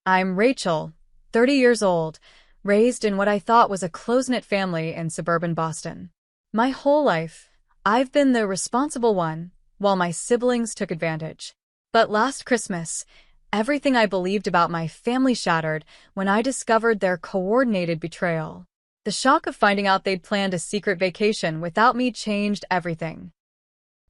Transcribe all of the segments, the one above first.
I'm Rachel, 30 years old, raised in what I thought was a close-knit family in suburban Boston. My whole life, I've been the responsible one, while my siblings took advantage. But last Christmas, everything I believed about my family shattered when I discovered their coordinated betrayal. The shock of finding out they'd planned a secret vacation without me changed everything.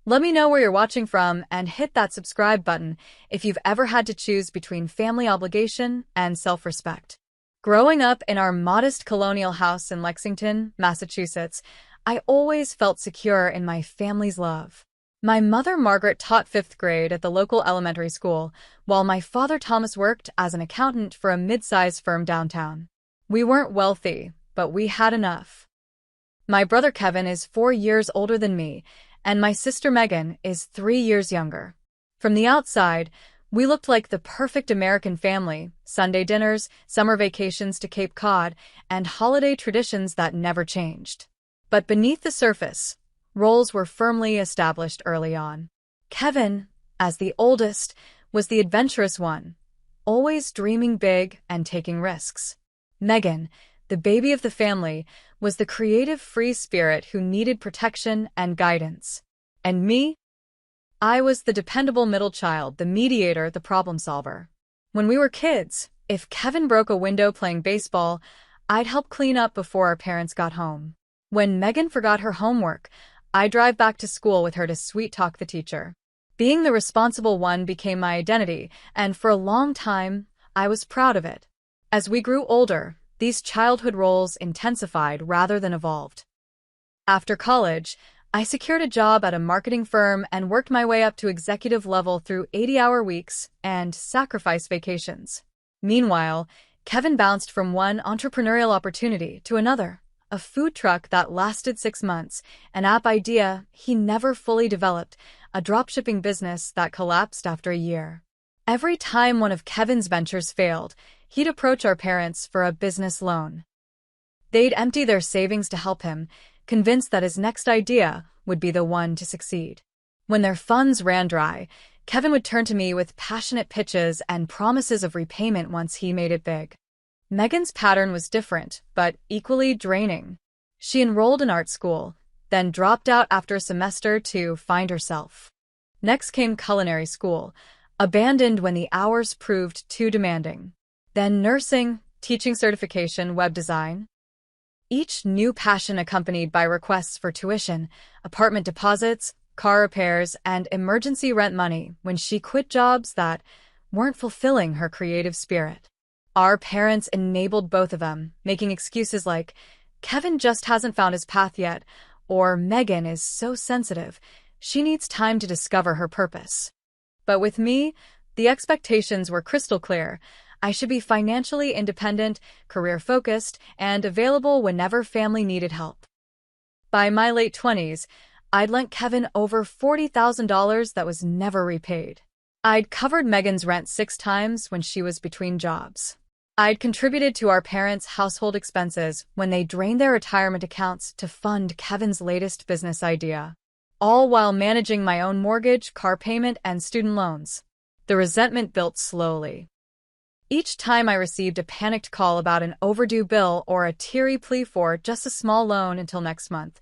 Let me know where you're watching from and hit that subscribe button if you've ever had to choose between family obligation and self-respect. Growing up in our modest colonial house in Lexington, Massachusetts, I always felt secure in my family's love. My mother, Margaret, taught 5th grade at the local elementary school, while my father, Thomas, worked as an accountant for a mid-sized firm downtown. We weren't wealthy, but we had enough. My brother Kevin is 4 years older than me, and my sister Megan is 3 years younger. From the outside, we looked like the perfect American family: Sunday dinners, summer vacations to Cape Cod, and holiday traditions that never changed. But beneath the surface, roles were firmly established early on. Kevin, as the oldest, was the adventurous one, always dreaming big and taking risks. Megan, the baby of the family, was the creative, free spirit who needed protection and guidance. And me? I was the dependable middle child, the mediator, the problem solver. When we were kids, if Kevin broke a window playing baseball, I'd help clean up before our parents got home. When Megan forgot her homework, I'd drive back to school with her to sweet-talk the teacher. Being the responsible one became my identity, and for a long time, I was proud of it. As we grew older, these childhood roles intensified rather than evolved. After college, I secured a job at a marketing firm and worked my way up to executive level through 80-hour weeks and sacrifice vacations. Meanwhile, Kevin bounced from one entrepreneurial opportunity to another: a food truck that lasted 6 months, an app idea he never fully developed, a dropshipping business that collapsed after a year. Every time one of Kevin's ventures failed, he'd approach our parents for a business loan. They'd empty their savings to help him, convinced that his next idea would be the one to succeed. When their funds ran dry, Kevin would turn to me with passionate pitches and promises of repayment once he made it big. Megan's pattern was different, but equally draining. She enrolled in art school, then dropped out after a semester to find herself. Next came culinary school, abandoned when the hours proved too demanding. Then nursing, teaching certification, web design. Each new passion accompanied by requests for tuition, apartment deposits, car repairs, and emergency rent money when she quit jobs that weren't fulfilling her creative spirit. Our parents enabled both of them, making excuses like, "Kevin just hasn't found his path yet," or "Megan is so sensitive, she needs time to discover her purpose." But with me, the expectations were crystal clear. I should be financially independent, career-focused, and available whenever family needed help. By my late 20s, I'd lent Kevin over $40,000 that was never repaid. I'd covered Megan's rent 6 times when she was between jobs. I'd contributed to our parents' household expenses when they drained their retirement accounts to fund Kevin's latest business idea, all while managing my own mortgage, car payment, and student loans. The resentment built slowly. Each time I received a panicked call about an overdue bill or a teary plea for just a small loan until next month,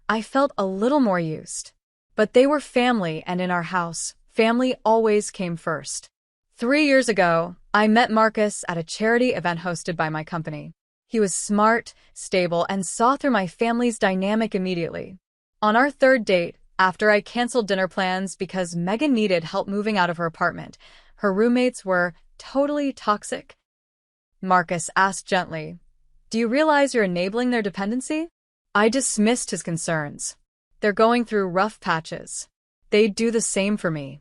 I felt a little more used. But they were family, and in our house, family always came first. 3 years ago, I met Marcus at a charity event hosted by my company. He was smart, stable, and saw through my family's dynamic immediately. On our 3rd date, after I canceled dinner plans because Megan needed help moving out of her apartment, her roommates were totally toxic, Marcus asked gently, "Do you realize you're enabling their dependency?" I dismissed his concerns. "They're going through rough patches. They'd do the same for me."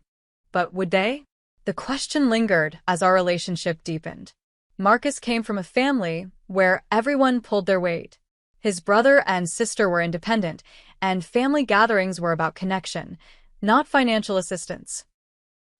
But would they? The question lingered as our relationship deepened. Marcus came from a family where everyone pulled their weight. His brother and sister were independent, and family gatherings were about connection, not financial assistance.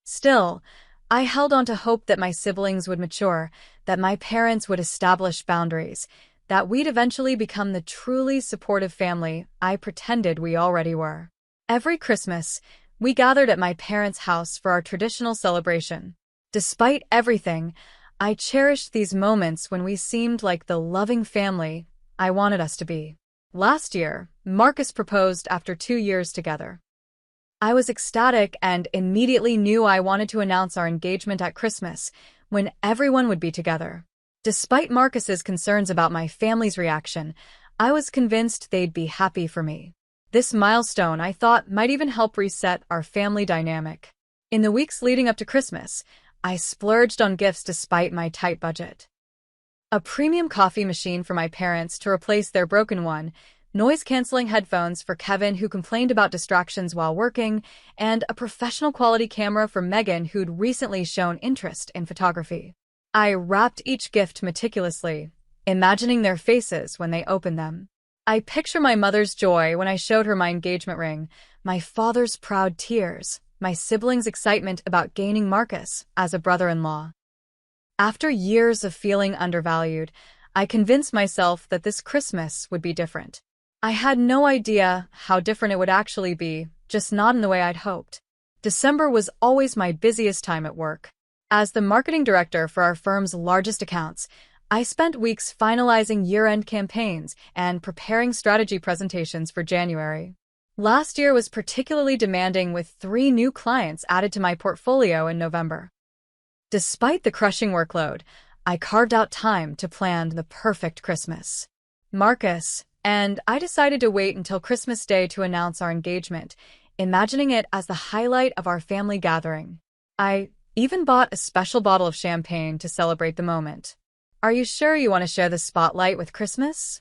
Still, I held on to hope that my siblings would mature, that my parents would establish boundaries, that we'd eventually become the truly supportive family I pretended we already were. Every Christmas, we gathered at my parents' house for our traditional celebration. Despite everything, I cherished these moments when we seemed like the loving family I wanted us to be. Last year, Marcus proposed after 2 years together. I was ecstatic and immediately knew I wanted to announce our engagement at Christmas, when everyone would be together. Despite Marcus's concerns about my family's reaction, I was convinced they'd be happy for me. This milestone, I thought, might even help reset our family dynamic. In the weeks leading up to Christmas, I splurged on gifts despite my tight budget. A premium coffee machine for my parents to replace their broken one, noise-canceling headphones for Kevin who complained about distractions while working, and a professional quality camera for Megan who'd recently shown interest in photography. I wrapped each gift meticulously, imagining their faces when they opened them. I picture my mother's joy when I showed her my engagement ring, my father's proud tears, my siblings' excitement about gaining Marcus as a brother-in-law. After years of feeling undervalued, I convinced myself that this Christmas would be different. I had no idea how different it would actually be, just not in the way I'd hoped. December was always my busiest time at work. As the marketing director for our firm's largest accounts, I spent weeks finalizing year-end campaigns and preparing strategy presentations for January. Last year was particularly demanding with 3 new clients added to my portfolio in November. Despite the crushing workload, I carved out time to plan the perfect Christmas. Marcus and I decided to wait until Christmas Day to announce our engagement, imagining it as the highlight of our family gathering. I even bought a special bottle of champagne to celebrate the moment. "Are you sure you want to share the spotlight with Christmas?"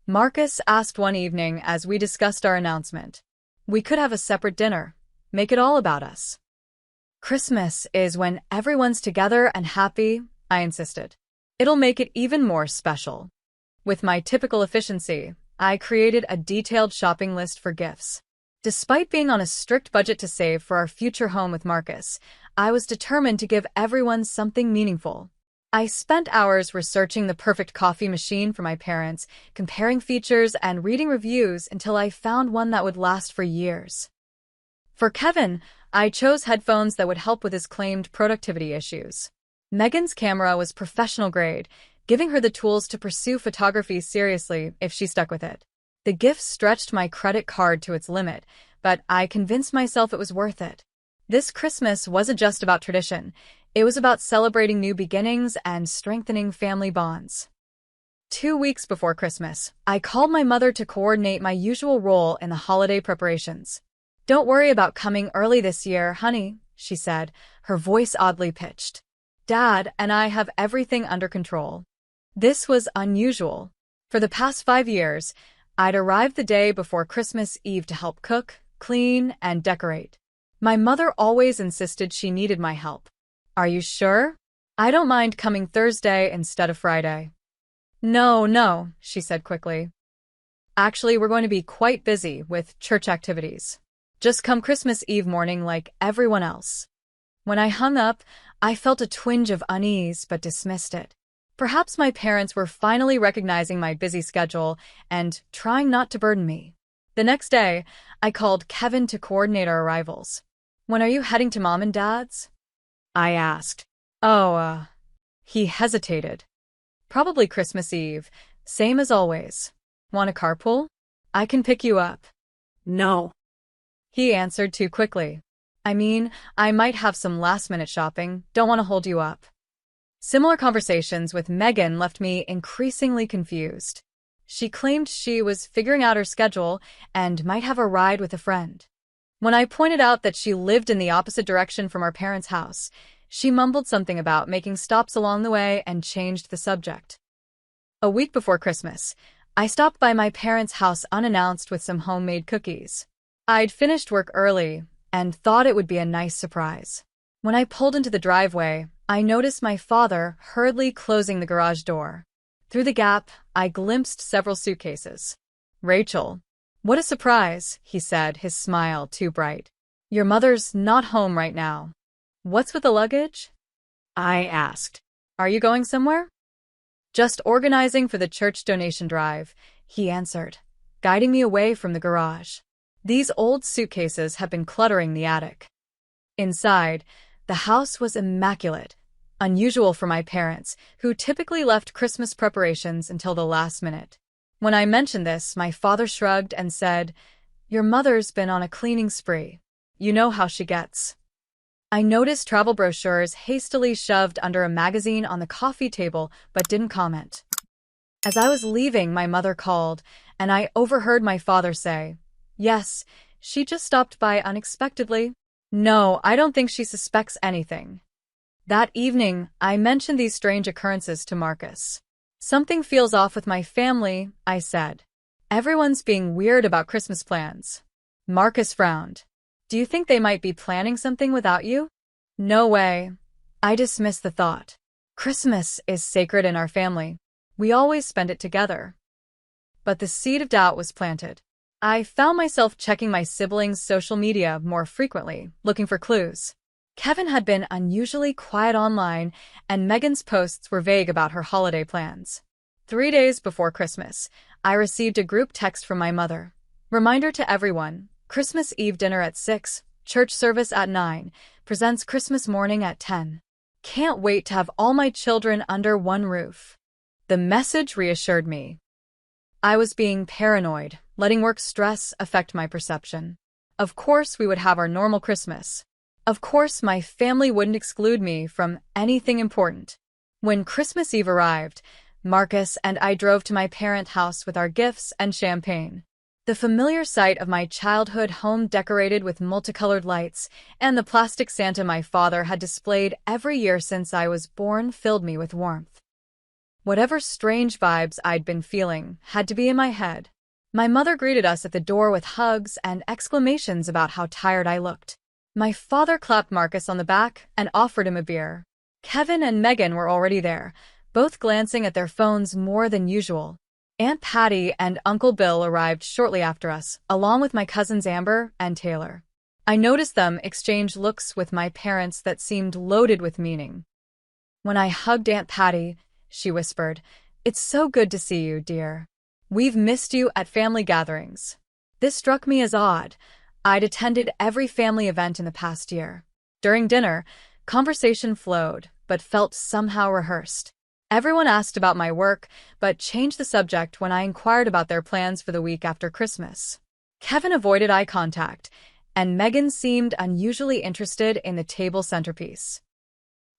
Marcus asked one evening as we discussed our announcement. "We could have a separate dinner. Make it all about us." "Christmas is when everyone's together and happy," I insisted. "It'll make it even more special." With my typical efficiency, I created a detailed shopping list for gifts. Despite being on a strict budget to save for our future home with Marcus, I was determined to give everyone something meaningful. I spent hours researching the perfect coffee machine for my parents, comparing features and reading reviews until I found one that would last for years. For Kevin, I chose headphones that would help with his claimed productivity issues. Megan's camera was professional grade, giving her the tools to pursue photography seriously if she stuck with it. The gift stretched my credit card to its limit, but I convinced myself it was worth it. This Christmas wasn't just about tradition. It was about celebrating new beginnings and strengthening family bonds. 2 weeks before Christmas, I called my mother to coordinate my usual role in the holiday preparations. "Don't worry about coming early this year, honey," she said, her voice oddly pitched. "Dad and I have everything under control." This was unusual. For the past 5 years, I'd arrived the day before Christmas Eve to help cook, clean, and decorate. My mother always insisted she needed my help. "Are you sure? I don't mind coming Thursday instead of Friday." No, she said quickly. "Actually, we're going to be quite busy with church activities. Just come Christmas Eve morning like everyone else." When I hung up, I felt a twinge of unease but dismissed it. Perhaps my parents were finally recognizing my busy schedule and trying not to burden me. The next day, I called Kevin to coordinate our arrivals. "When are you heading to Mom and Dad's?" I asked. He hesitated. "Probably Christmas Eve, same as always. Want a carpool? I can pick you up." "No," he answered too quickly. "I mean, I might have some last-minute shopping, don't want to hold you up." Similar conversations with Megan left me increasingly confused. She claimed she was figuring out her schedule and might have a ride with a friend. When I pointed out that she lived in the opposite direction from our parents' house, she mumbled something about making stops along the way and changed the subject. A week before Christmas, I stopped by my parents' house unannounced with some homemade cookies. I'd finished work early and thought it would be a nice surprise. When I pulled into the driveway, I noticed my father hurriedly closing the garage door. Through the gap, I glimpsed several suitcases. "Rachel, what a surprise," he said, his smile too bright. "Your mother's not home right now. What's with the luggage?" I asked. "Are you going somewhere?" "Just organizing for the church donation drive," he answered, guiding me away from the garage. These old suitcases had been cluttering the attic. Inside, the house was immaculate. unusual for my parents, who typically left Christmas preparations until the last minute. When I mentioned this, my father shrugged and said, "Your mother's been on a cleaning spree. You know how she gets." I noticed travel brochures hastily shoved under a magazine on the coffee table but didn't comment. As I was leaving, my mother called, and I overheard my father say, "Yes, she just stopped by unexpectedly. No, I don't think she suspects anything." That evening, I mentioned these strange occurrences to Marcus. "Something feels off with my family," I said. "Everyone's being weird about Christmas plans." Marcus frowned. "Do you think they might be planning something without you?" "No way." I dismissed the thought. Christmas is sacred in our family. We always spend it together. But the seed of doubt was planted. I found myself checking my siblings' social media more frequently, looking for clues. Kevin had been unusually quiet online, and Megan's posts were vague about her holiday plans. 3 days before Christmas, I received a group text from my mother. "Reminder to everyone, Christmas Eve dinner at 6, church service at 9, presents Christmas morning at 10. Can't wait to have all my children under one roof." The message reassured me. I was being paranoid, letting work stress affect my perception. Of course we would have our normal Christmas. Of course my family wouldn't exclude me from anything important. When Christmas Eve arrived, Marcus and I drove to my parents' house with our gifts and champagne. The familiar sight of my childhood home decorated with multicolored lights and the plastic Santa my father had displayed every year since I was born filled me with warmth. Whatever strange vibes I'd been feeling had to be in my head. My mother greeted us at the door with hugs and exclamations about how tired I looked. My father clapped Marcus on the back and offered him a beer. Kevin and Megan were already there, both glancing at their phones more than usual. Aunt Patty and Uncle Bill arrived shortly after us, along with my cousins Amber and Taylor. I noticed them exchange looks with my parents that seemed loaded with meaning. When I hugged Aunt Patty, she whispered, "It's so good to see you, dear. We've missed you at family gatherings." This struck me as odd. I'd attended every family event in the past year. During dinner, conversation flowed, but felt somehow rehearsed. Everyone asked about my work, but changed the subject when I inquired about their plans for the week after Christmas. Kevin avoided eye contact, and Megan seemed unusually interested in the table centerpiece.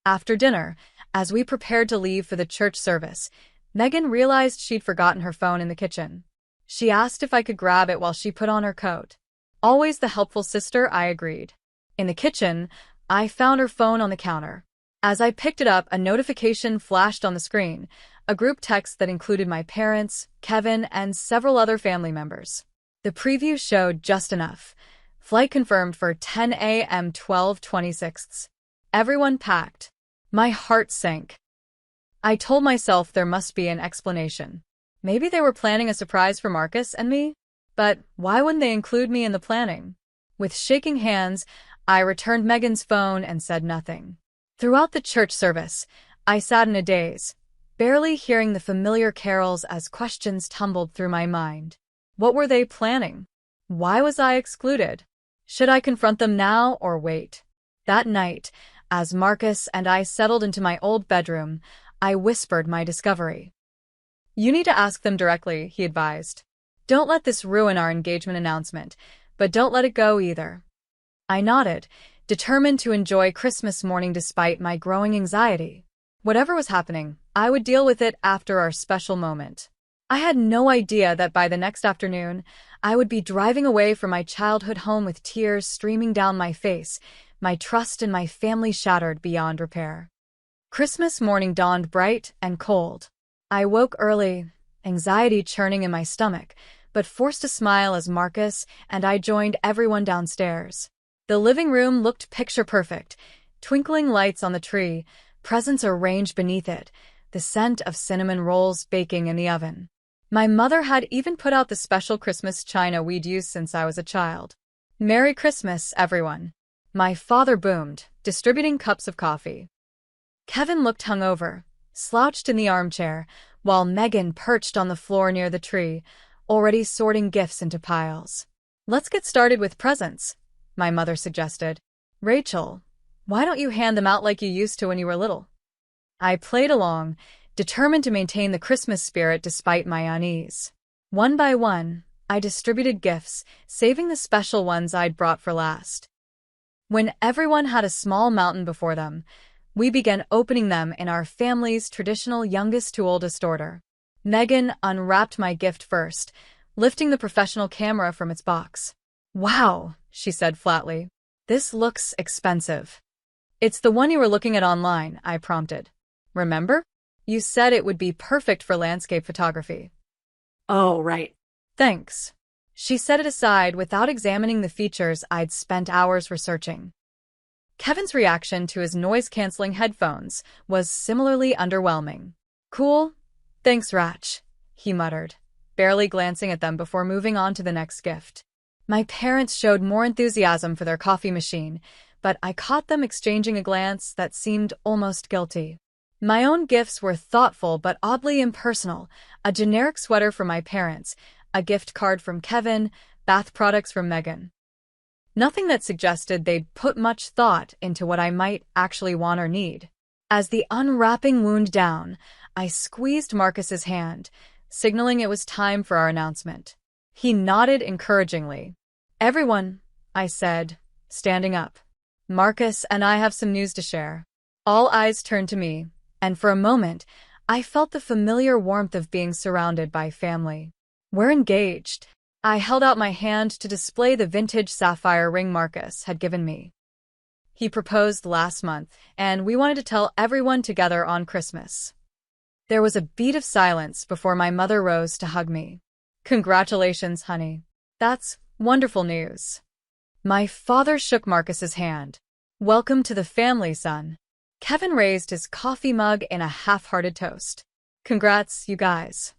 After dinner, as we prepared to leave for the church service, Megan realized she'd forgotten her phone in the kitchen. She asked if I could grab it while she put on her coat. Always the helpful sister, I agreed. In the kitchen, I found her phone on the counter. As I picked it up, a notification flashed on the screen, a group text that included my parents, Kevin, and several other family members. The preview showed just enough. Flight confirmed for 10 a.m. 12/26. Everyone packed. My heart sank. I told myself there must be an explanation. Maybe they were planning a surprise for Marcus and me? But why wouldn't they include me in the planning? With shaking hands, I returned Megan's phone and said nothing. Throughout the church service, I sat in a daze, barely hearing the familiar carols as questions tumbled through my mind. What were they planning? Why was I excluded? Should I confront them now or wait? That night, as Marcus and I settled into my old bedroom, I whispered my discovery. "You need to ask them directly," he advised. "Don't let this ruin our engagement announcement, but don't let it go either." I nodded, determined to enjoy Christmas morning despite my growing anxiety. Whatever was happening, I would deal with it after our special moment. I had no idea that by the next afternoon, I would be driving away from my childhood home with tears streaming down my face, my trust in my family shattered beyond repair. Christmas morning dawned bright and cold. I woke early, anxiety churning in my stomach, but forced a smile as Marcus and I joined everyone downstairs. The living room looked picture-perfect, twinkling lights on the tree, presents arranged beneath it, the scent of cinnamon rolls baking in the oven. My mother had even put out the special Christmas china we'd used since I was a child. "Merry Christmas, everyone." My father boomed, distributing cups of coffee. Kevin looked hungover, slouched in the armchair, while Megan perched on the floor near the tree, already sorting gifts into piles. "Let's get started with presents," my mother suggested. "Rachel, why don't you hand them out like you used to when you were little?" I played along, determined to maintain the Christmas spirit despite my unease. One by one, I distributed gifts, saving the special ones I'd brought for last. When everyone had a small mountain before them, we began opening them in our family's traditional youngest to oldest order. Megan unwrapped my gift first, lifting the professional camera from its box. "Wow," she said flatly. "This looks expensive." "It's the one you were looking at online," I prompted. "Remember? You said it would be perfect for landscape photography." Oh, right. "Thanks." She set it aside without examining the features I'd spent hours researching. Kevin's reaction to his noise-canceling headphones was similarly underwhelming. "Cool. Thanks, Ratch," he muttered, barely glancing at them before moving on to the next gift. My parents showed more enthusiasm for their coffee machine, but I caught them exchanging a glance that seemed almost guilty. My own gifts were thoughtful but oddly impersonal: a generic sweater from my parents, a gift card from Kevin, bath products from Megan. Nothing that suggested they'd put much thought into what I might actually want or need. As the unwrapping wound down, I squeezed Marcus's hand, signaling it was time for our announcement. He nodded encouragingly. "Everyone," I said, standing up. "Marcus and I have some news to share." All eyes turned to me, and for a moment, I felt the familiar warmth of being surrounded by family. "We're engaged." I held out my hand to display the vintage sapphire ring Marcus had given me. He proposed last month, and we wanted to tell everyone together on Christmas. There was a beat of silence before my mother rose to hug me. "Congratulations, honey. That's wonderful news." My father shook Marcus's hand. "Welcome to the family, son." Kevin raised his coffee mug in a half-hearted toast. "Congrats, you guys."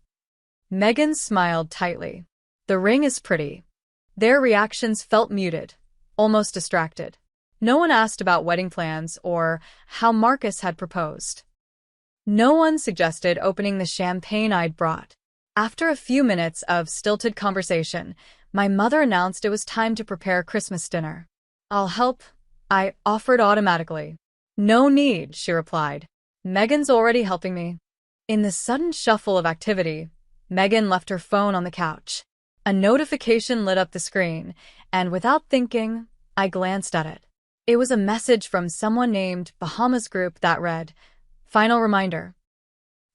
Megan smiled tightly. "The ring is pretty." Their reactions felt muted, almost distracted. No one asked about wedding plans or how Marcus had proposed. No one suggested opening the champagne I'd brought. After a few minutes of stilted conversation, my mother announced it was time to prepare Christmas dinner. "I'll help," I offered automatically. "No need," she replied. "Megan's already helping me." In the sudden shuffle of activity, Megan left her phone on the couch. A notification lit up the screen, and without thinking, I glanced at it. It was a message from someone named Bahamas Group that read, "Final reminder.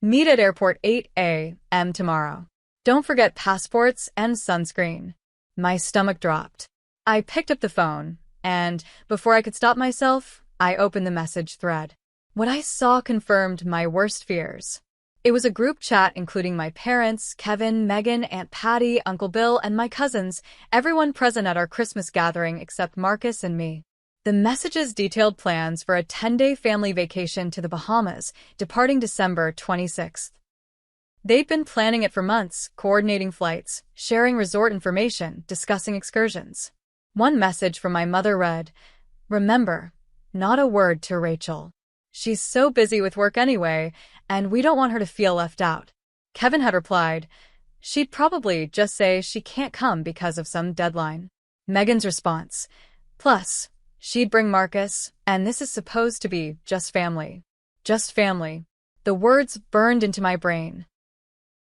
Meet at airport 8 a.m. tomorrow. Don't forget passports and sunscreen." My stomach dropped. I picked up the phone, and before I could stop myself, I opened the message thread. What I saw confirmed my worst fears. It was a group chat including my parents, Kevin, Megan, Aunt Patty, Uncle Bill, and my cousins, everyone present at our Christmas gathering except Marcus and me. The messages detailed plans for a 10-day family vacation to the Bahamas, departing December 26th. They'd been planning it for months, coordinating flights, sharing resort information, discussing excursions. One message from my mother read, "Remember, not a word to Rachel. She's so busy with work anyway, and we don't want her to feel left out." Kevin had replied, "She'd probably just say she can't come because of some deadline." Megan's response, "Plus, she'd bring Marcus, and this is supposed to be just family." Just family. The words burned into my brain.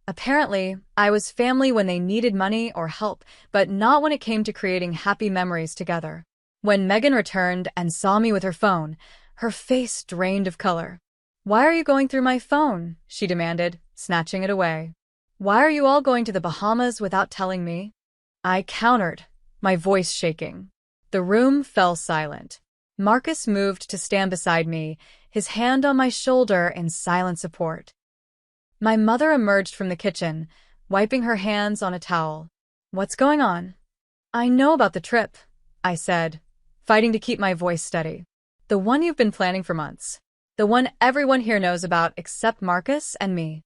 Apparently, I was family when they needed money or help, but not when it came to creating happy memories together. When Megan returned and saw me with her phone, her face drained of color. "Why are you going through my phone?" she demanded, snatching it away. "Why are you all going to the Bahamas without telling me?" I countered, my voice shaking. The room fell silent. Marcus moved to stand beside me, his hand on my shoulder in silent support. My mother emerged from the kitchen, wiping her hands on a towel. "What's going on?" "I know about the trip," I said, fighting to keep my voice steady. "The one you've been planning for months. The one everyone here knows about except Marcus and me."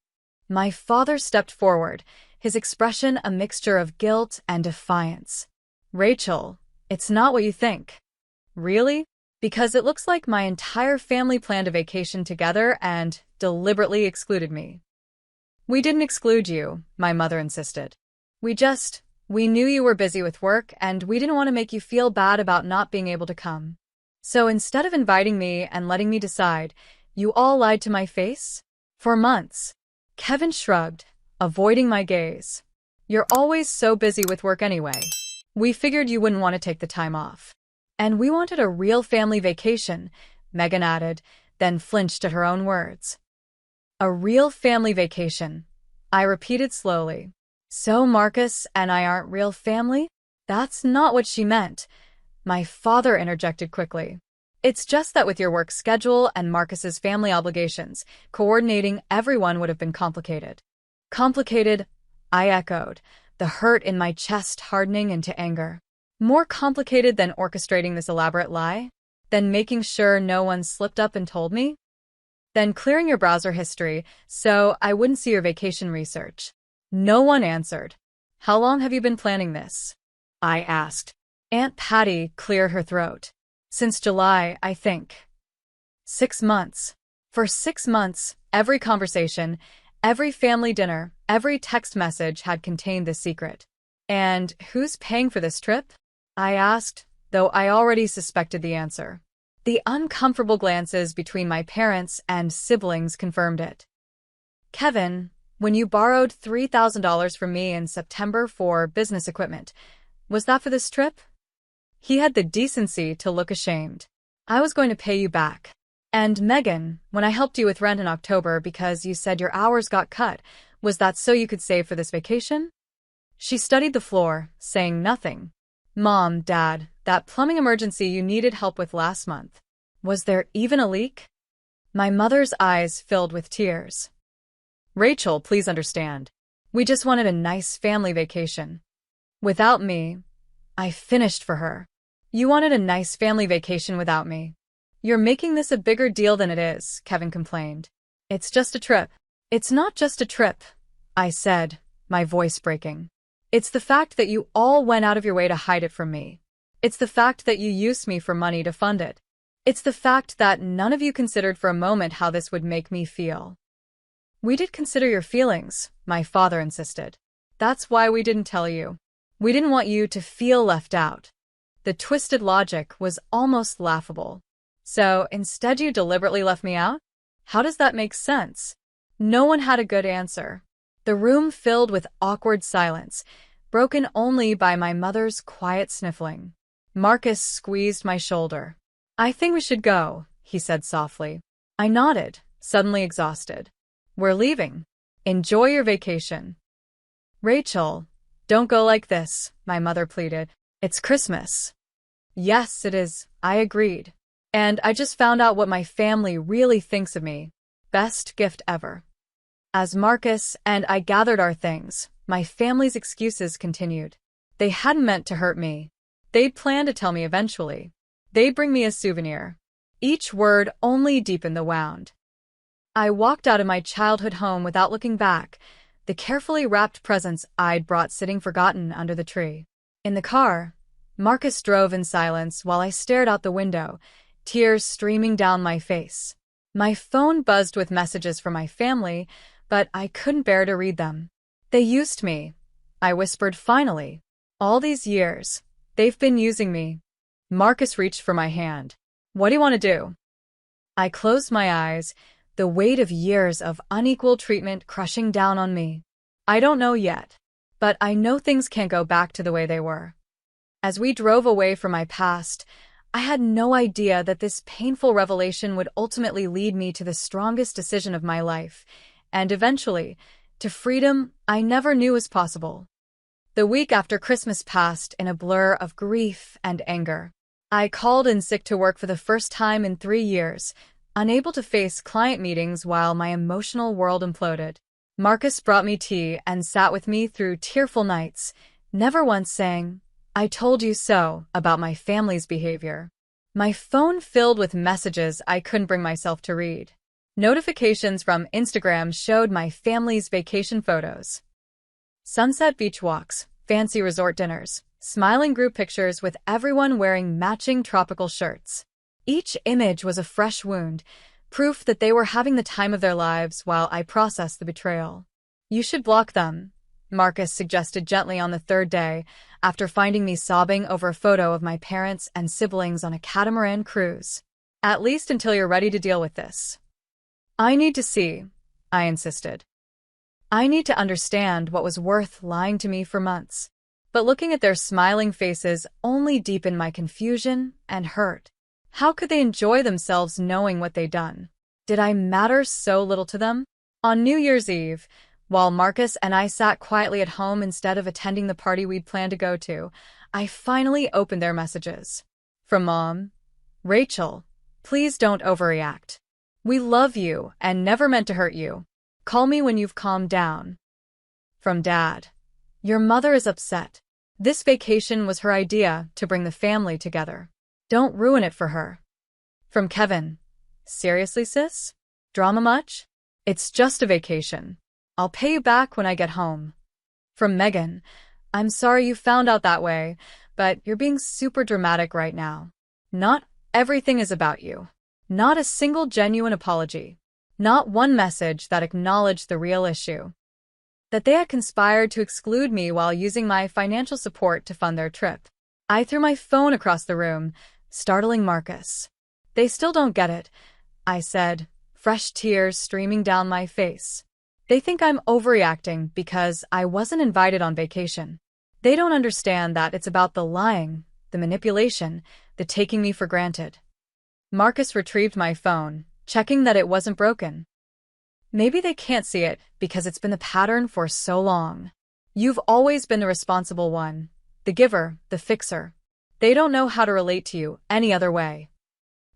My father stepped forward, his expression a mixture of guilt and defiance. "Rachel, it's not what you think." "Really?" "Because it looks like my entire family planned a vacation together and deliberately excluded me." "We didn't exclude you," my mother insisted. We knew you were busy with work, and we didn't want to make you feel bad about not being able to come. So instead of inviting me and letting me decide, You all lied to my face? For months. Kevin shrugged, avoiding my gaze. You're always so busy with work anyway. We figured you wouldn't want to take the time off. And we wanted a real family vacation, Megan added, then flinched at her own words. A real family vacation, I repeated slowly. So Marcus and I aren't real family? That's not what she meant. My father interjected quickly. It's just that with your work schedule and Marcus's family obligations, coordinating everyone would have been complicated. Complicated, I echoed, the hurt in my chest hardening into anger. More complicated than orchestrating this elaborate lie? Than making sure no one slipped up and told me? Then clearing your browser history so I wouldn't see your vacation research. No one answered. How long have you been planning this? I asked. Aunt Patty cleared her throat. Since July, I think. 6 months. For 6 months, every conversation, every family dinner, every text message had contained this secret. And who's paying for this trip? I asked, though I already suspected the answer. The uncomfortable glances between my parents and siblings confirmed it. Kevin, when you borrowed $3,000 from me in September for business equipment, was that for this trip? He had the decency to look ashamed. I was going to pay you back. And Megan, when I helped you with rent in October because you said your hours got cut, was that so you could save for this vacation? She studied the floor, saying nothing. Mom, Dad, that plumbing emergency you needed help with last month. Was there even a leak? My mother's eyes filled with tears. Rachel, please understand. We just wanted a nice family vacation. Without me, I finished for her. You wanted a nice family vacation without me. You're making this a bigger deal than it is, Kevin complained. It's just a trip. It's not just a trip, I said, my voice breaking. It's the fact that you all went out of your way to hide it from me. It's the fact that you used me for money to fund it. It's the fact that none of you considered for a moment how this would make me feel. We did consider your feelings, my father insisted. That's why we didn't tell you. We didn't want you to feel left out. The twisted logic was almost laughable. So instead you deliberately left me out? How does that make sense? No one had a good answer. The room filled with awkward silence, broken only by my mother's quiet sniffling. Marcus squeezed my shoulder. I think we should go, he said softly. I nodded, suddenly exhausted. We're leaving. Enjoy your vacation. Rachel, don't go like this, my mother pleaded. It's Christmas. Yes, it is, I agreed. And I just found out what my family really thinks of me. Best gift ever. As Marcus and I gathered our things, my family's excuses continued. They hadn't meant to hurt me. They'd planned to tell me eventually. They'd bring me a souvenir. Each word only deepened the wound. I walked out of my childhood home without looking back, the carefully wrapped presents I'd brought sitting forgotten under the tree. In the car, Marcus drove in silence while I stared out the window, tears streaming down my face. My phone buzzed with messages from my family, but I couldn't bear to read them. They used me, I whispered finally. All these years, they've been using me. Marcus reached for my hand. What do you want to do? I closed my eyes, the weight of years of unequal treatment crushing down on me. I don't know yet, but I know things can't go back to the way they were. As we drove away from my past, I had no idea that this painful revelation would ultimately lead me to the strongest decision of my life, and eventually, to freedom I never knew was possible. The week after Christmas passed in a blur of grief and anger. I called in sick to work for the first time in 3 years, unable to face client meetings while my emotional world imploded. Marcus brought me tea and sat with me through tearful nights, never once saying, "I told you so," about my family's behavior. My phone filled with messages I couldn't bring myself to read. Notifications from Instagram showed my family's vacation photos. Sunset beach walks, fancy resort dinners, smiling group pictures with everyone wearing matching tropical shirts. Each image was a fresh wound, proof that they were having the time of their lives while I processed the betrayal. You should block them, Marcus suggested gently on the 3rd day, after finding me sobbing over a photo of my parents and siblings on a catamaran cruise. At least until you're ready to deal with this. I need to see, I insisted. I need to understand what was worth lying to me for months. But looking at their smiling faces only deepened my confusion and hurt. How could they enjoy themselves knowing what they'd done? Did I matter so little to them? On New Year's Eve, while Marcus and I sat quietly at home instead of attending the party we'd planned to go to, I finally opened their messages. From Mom, Rachel, please don't overreact. We love you and never meant to hurt you. Call me when you've calmed down. From Dad, your mother is upset. This vacation was her idea to bring the family together. Don't ruin it for her. From Kevin, seriously, sis? Drama much? It's just a vacation. I'll pay you back when I get home. From Megan, I'm sorry you found out that way, but you're being super dramatic right now. Not everything is about you. Not a single genuine apology. Not one message that acknowledged the real issue. That they had conspired to exclude me while using my financial support to fund their trip. I threw my phone across the room, startling Marcus. They still don't get it, I said, fresh tears streaming down my face. They think I'm overreacting because I wasn't invited on vacation. They don't understand that it's about the lying, the manipulation, the taking me for granted. Marcus retrieved my phone, checking that it wasn't broken. Maybe they can't see it because it's been the pattern for so long. You've always been the responsible one, the giver, the fixer. They don't know how to relate to you any other way.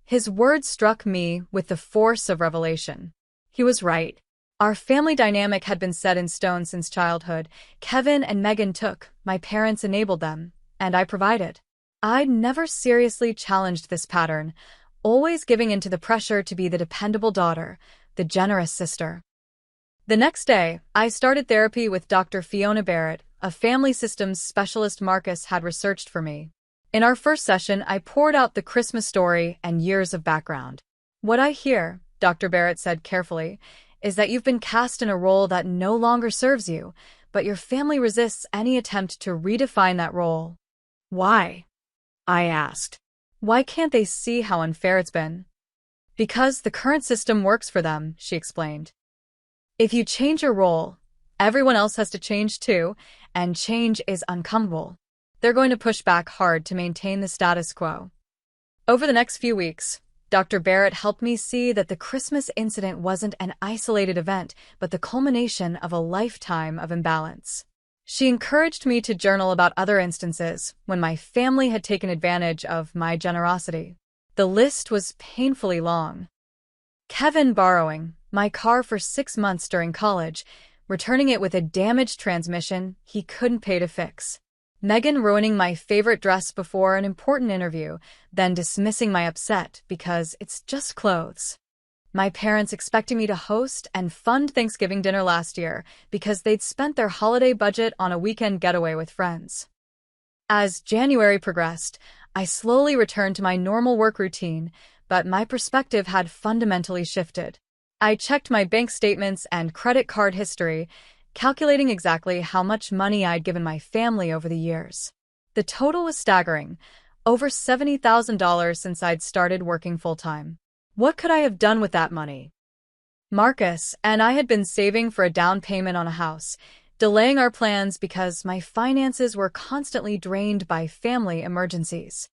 His words struck me with the force of revelation. He was right. Our family dynamic had been set in stone since childhood. Kevin and Megan took, my parents enabled them, and I provided. I'd never seriously challenged this pattern, always giving in to the pressure to be the dependable daughter, the generous sister. The next day, I started therapy with Dr. Fiona Barrett, a family systems specialist Marcus had researched for me. In our first session, I poured out the Christmas story and years of background. What I hear, Dr. Barrett said carefully, is that you've been cast in a role that no longer serves you, but your family resists any attempt to redefine that role. Why? I asked. Why can't they see how unfair it's been? Because the current system works for them, she explained. If you change your role, everyone else has to change too, and change is uncomfortable. They're going to push back hard to maintain the status quo. Over the next few weeks, Dr. Barrett helped me see that the Christmas incident wasn't an isolated event, but the culmination of a lifetime of imbalance. She encouraged me to journal about other instances when my family had taken advantage of my generosity. The list was painfully long. Kevin borrowing my car for 6 months during college, returning it with a damaged transmission he couldn't pay to fix. Megan ruining my favorite dress before an important interview, then dismissing my upset because it's just clothes. My parents expecting me to host and fund Thanksgiving dinner last year because they'd spent their holiday budget on a weekend getaway with friends. As January progressed, I slowly returned to my normal work routine, but my perspective had fundamentally shifted. I checked my bank statements and credit card history, calculating exactly how much money I'd given my family over the years. The total was staggering, over $70,000 since I'd started working full-time. What could I have done with that money? Marcus and I had been saving for a down payment on a house, delaying our plans because my finances were constantly drained by family emergencies.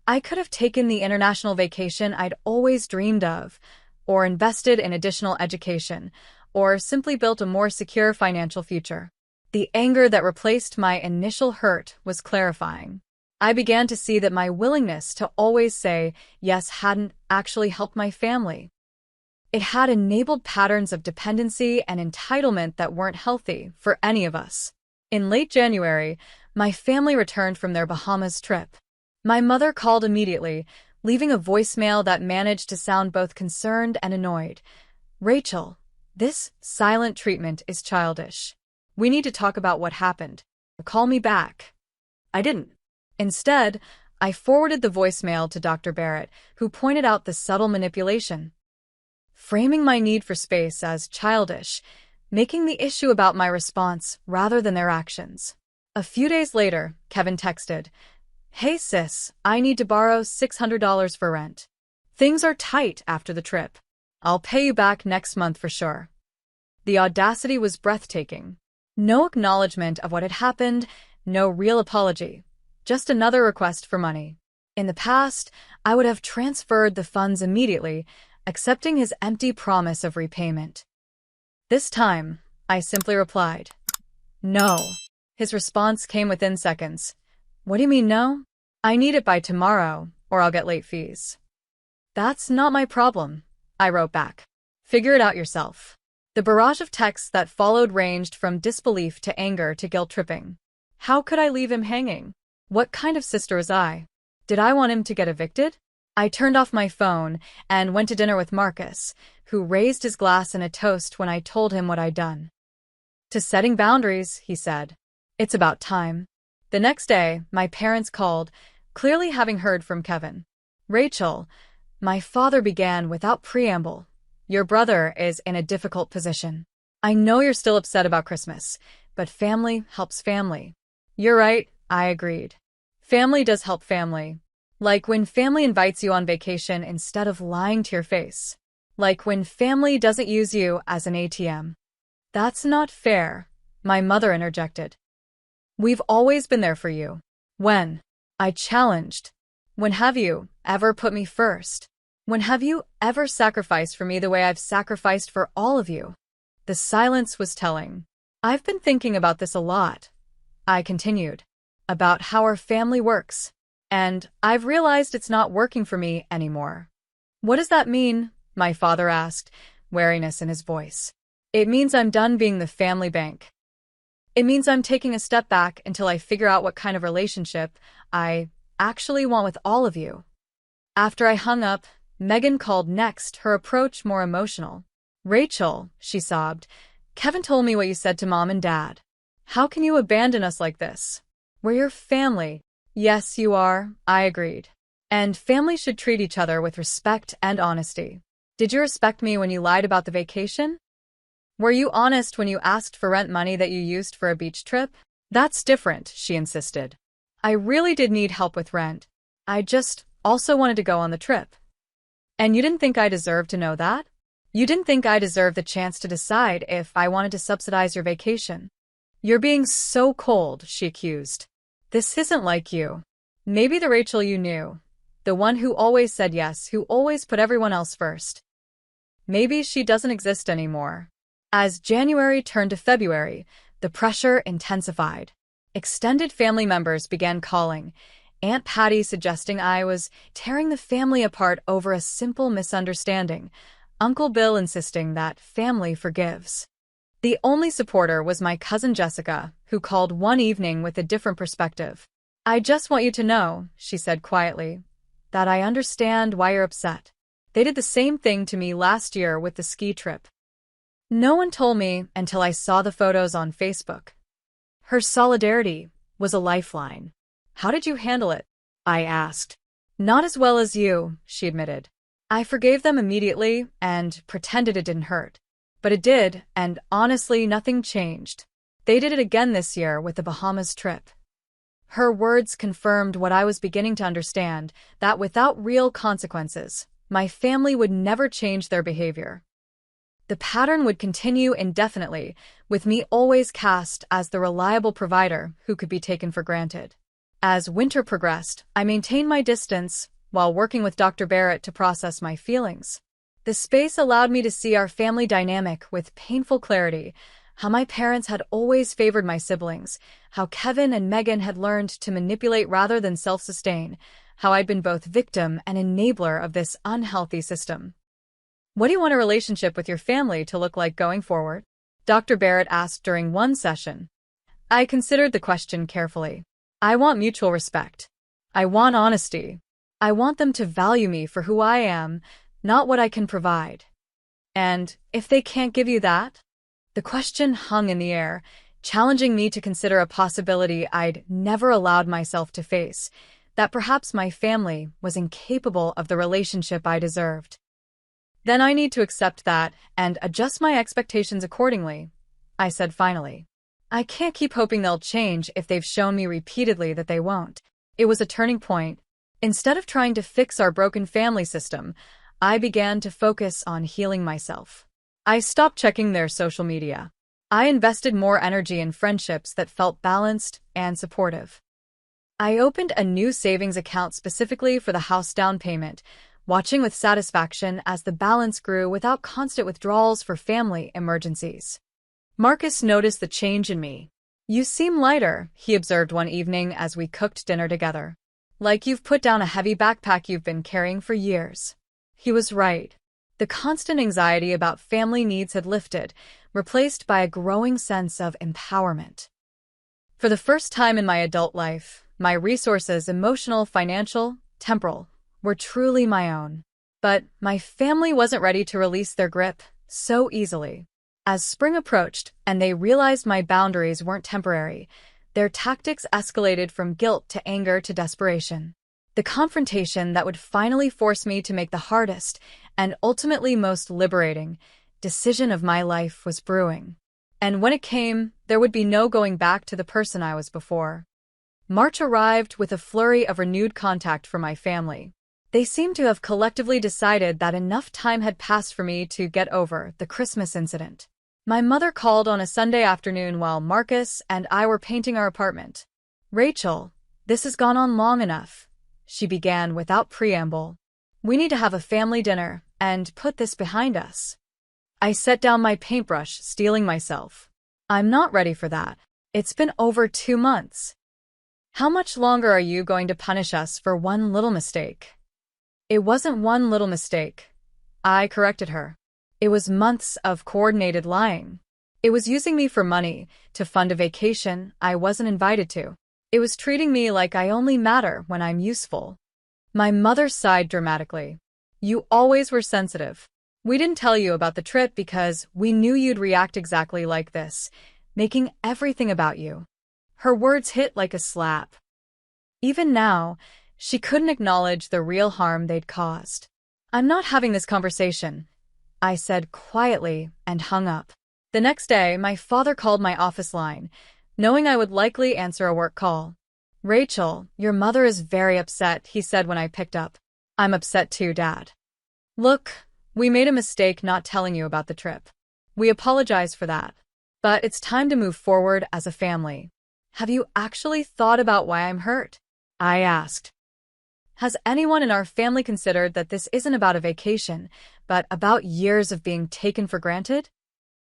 I could have taken the international vacation I'd always dreamed of, or invested in additional education, or simply built a more secure financial future. The anger that replaced my initial hurt was clarifying. I began to see that my willingness to always say yes hadn't actually helped my family. It had enabled patterns of dependency and entitlement that weren't healthy for any of us. In late January, my family returned from their Bahamas trip. My mother called immediately, leaving a voicemail that managed to sound both concerned and annoyed. Rachel, this silent treatment is childish. We need to talk about what happened. Call me back. I didn't. Instead, I forwarded the voicemail to Dr. Barrett, who pointed out the subtle manipulation. Framing my need for space as childish, making the issue about my response rather than their actions. A few days later, Kevin texted, "Hey sis, I need to borrow $600 for rent. Things are tight after the trip. I'll pay you back next month for sure. The audacity was breathtaking. No acknowledgement of what had happened, no real apology, just another request for money. In the past, I would have transferred the funds immediately, accepting his empty promise of repayment. This time, I simply replied, "No." His response came within seconds. "What do you mean no? I need it by tomorrow, or I'll get late fees." "That's not my problem," I wrote back. "Figure it out yourself." The barrage of texts that followed ranged from disbelief to anger to guilt-tripping. How could I leave him hanging? What kind of sister was I? Did I want him to get evicted? I turned off my phone and went to dinner with Marcus, who raised his glass in a toast when I told him what I'd done. "To setting boundaries," he said. "It's about time." The next day, my parents called, clearly having heard from Kevin. "Rachel," my father began without preamble, "your brother is in a difficult position. I know you're still upset about Christmas, but family helps family." "You're right," I agreed. Family does help family. Like when family invites you on vacation instead of lying to your face. Like when family doesn't use you as an ATM. "That's not fair," my mother interjected. "We've always been there for you." "When?" I challenged. "When have you ever put me first? When have you ever sacrificed for me the way I've sacrificed for all of you?" The silence was telling. "I've been thinking about this a lot," I continued, "about how our family works. And I've realized it's not working for me anymore." "What does that mean?" my father asked, wariness in his voice. "It means I'm done being the family bank. It means I'm taking a step back until I figure out what kind of relationship I actually want with all of you." After I hung up, Megan called next, her approach more emotional. "Rachel," she sobbed, "Kevin told me what you said to Mom and Dad. How can you abandon us like this? We're your family." "Yes, you are," I agreed. "And families should treat each other with respect and honesty. Did you respect me when you lied about the vacation? Were you honest when you asked for rent money that you used for a beach trip?" "That's different," she insisted. "I really did need help with rent. I just also wanted to go on the trip." "And you didn't think I deserved to know that? You didn't think I deserved the chance to decide if I wanted to subsidize your vacation?" "You're being so cold," she accused. "This isn't like you. Maybe the Rachel you knew. The one who always said yes, who always put everyone else first. Maybe she doesn't exist anymore." As January turned to February, the pressure intensified. Extended family members began calling, Aunt Patty suggesting I was tearing the family apart over a simple misunderstanding, Uncle Bill insisting that family forgives. The only supporter was my cousin Jessica, who called one evening with a different perspective. "I just want you to know," she said quietly, "that I understand why you're upset. They did the same thing to me last year with the ski trip. No one told me until I saw the photos on Facebook." Her solidarity was a lifeline. "How did you handle it?" I asked. "Not as well as you," she admitted. "I forgave them immediately and pretended it didn't hurt. But it did, and honestly, nothing changed. They did it again this year with the Bahamas trip." Her words confirmed what I was beginning to understand, that without real consequences, my family would never change their behavior. The pattern would continue indefinitely, with me always cast as the reliable provider who could be taken for granted. As winter progressed, I maintained my distance while working with Dr. Barrett to process my feelings. The space allowed me to see our family dynamic with painful clarity, how my parents had always favored my siblings, how Kevin and Megan had learned to manipulate rather than self-sustain, how I'd been both victim and enabler of this unhealthy system. "What do you want a relationship with your family to look like going forward?" Dr. Barrett asked during one session. I considered the question carefully. "I want mutual respect. I want honesty. I want them to value me for who I am, not what I can provide. And if they can't give you that?" The question hung in the air, challenging me to consider a possibility I'd never allowed myself to face, that perhaps my family was incapable of the relationship I deserved. "Then I need to accept that and adjust my expectations accordingly," I said finally. "I can't keep hoping they'll change if they've shown me repeatedly that they won't." It was a turning point. Instead of trying to fix our broken family system, I began to focus on healing myself. I stopped checking their social media. I invested more energy in friendships that felt balanced and supportive. I opened a new savings account specifically for the house down payment, watching with satisfaction as the balance grew without constant withdrawals for family emergencies. Marcus noticed the change in me. "You seem lighter," he observed one evening as we cooked dinner together. "Like you've put down a heavy backpack you've been carrying for years." He was right. The constant anxiety about family needs had lifted, replaced by a growing sense of empowerment. For the first time in my adult life, my resources, emotional, financial, temporal, were truly my own. But my family wasn't ready to release their grip so easily. As spring approached and they realized my boundaries weren't temporary, their tactics escalated from guilt to anger to desperation. The confrontation that would finally force me to make the hardest and ultimately most liberating decision of my life was brewing. And when it came, there would be no going back to the person I was before. March arrived with a flurry of renewed contact from my family. They seemed to have collectively decided that enough time had passed for me to get over the Christmas incident. My mother called on a Sunday afternoon while Marcus and I were painting our apartment. "Rachel, this has gone on long enough," she began without preamble. "We need to have a family dinner and put this behind us." I set down my paintbrush, steeling myself. "I'm not ready for that. It's been over 2 months. How much longer are you going to punish us for one little mistake?" "It wasn't one little mistake," I corrected her. "It was months of coordinated lying. It was using me for money to fund a vacation I wasn't invited to. It was treating me like I only matter when I'm useful." My mother sighed dramatically. "You always were sensitive. We didn't tell you about the trip because we knew you'd react exactly like this, making everything about you." Her words hit like a slap. Even now, she couldn't acknowledge the real harm they'd caused. "I'm not having this conversation," I said quietly and hung up. The next day, my father called my office line, knowing I would likely answer a work call. "Rachel, your mother is very upset," he said when I picked up. "I'm upset too, Dad. Look, we made a mistake not telling you about the trip. We apologize for that. But it's time to move forward as a family. Have you actually thought about why I'm hurt?" I asked. "Has anyone in our family considered that this isn't about a vacation, but about years of being taken for granted?"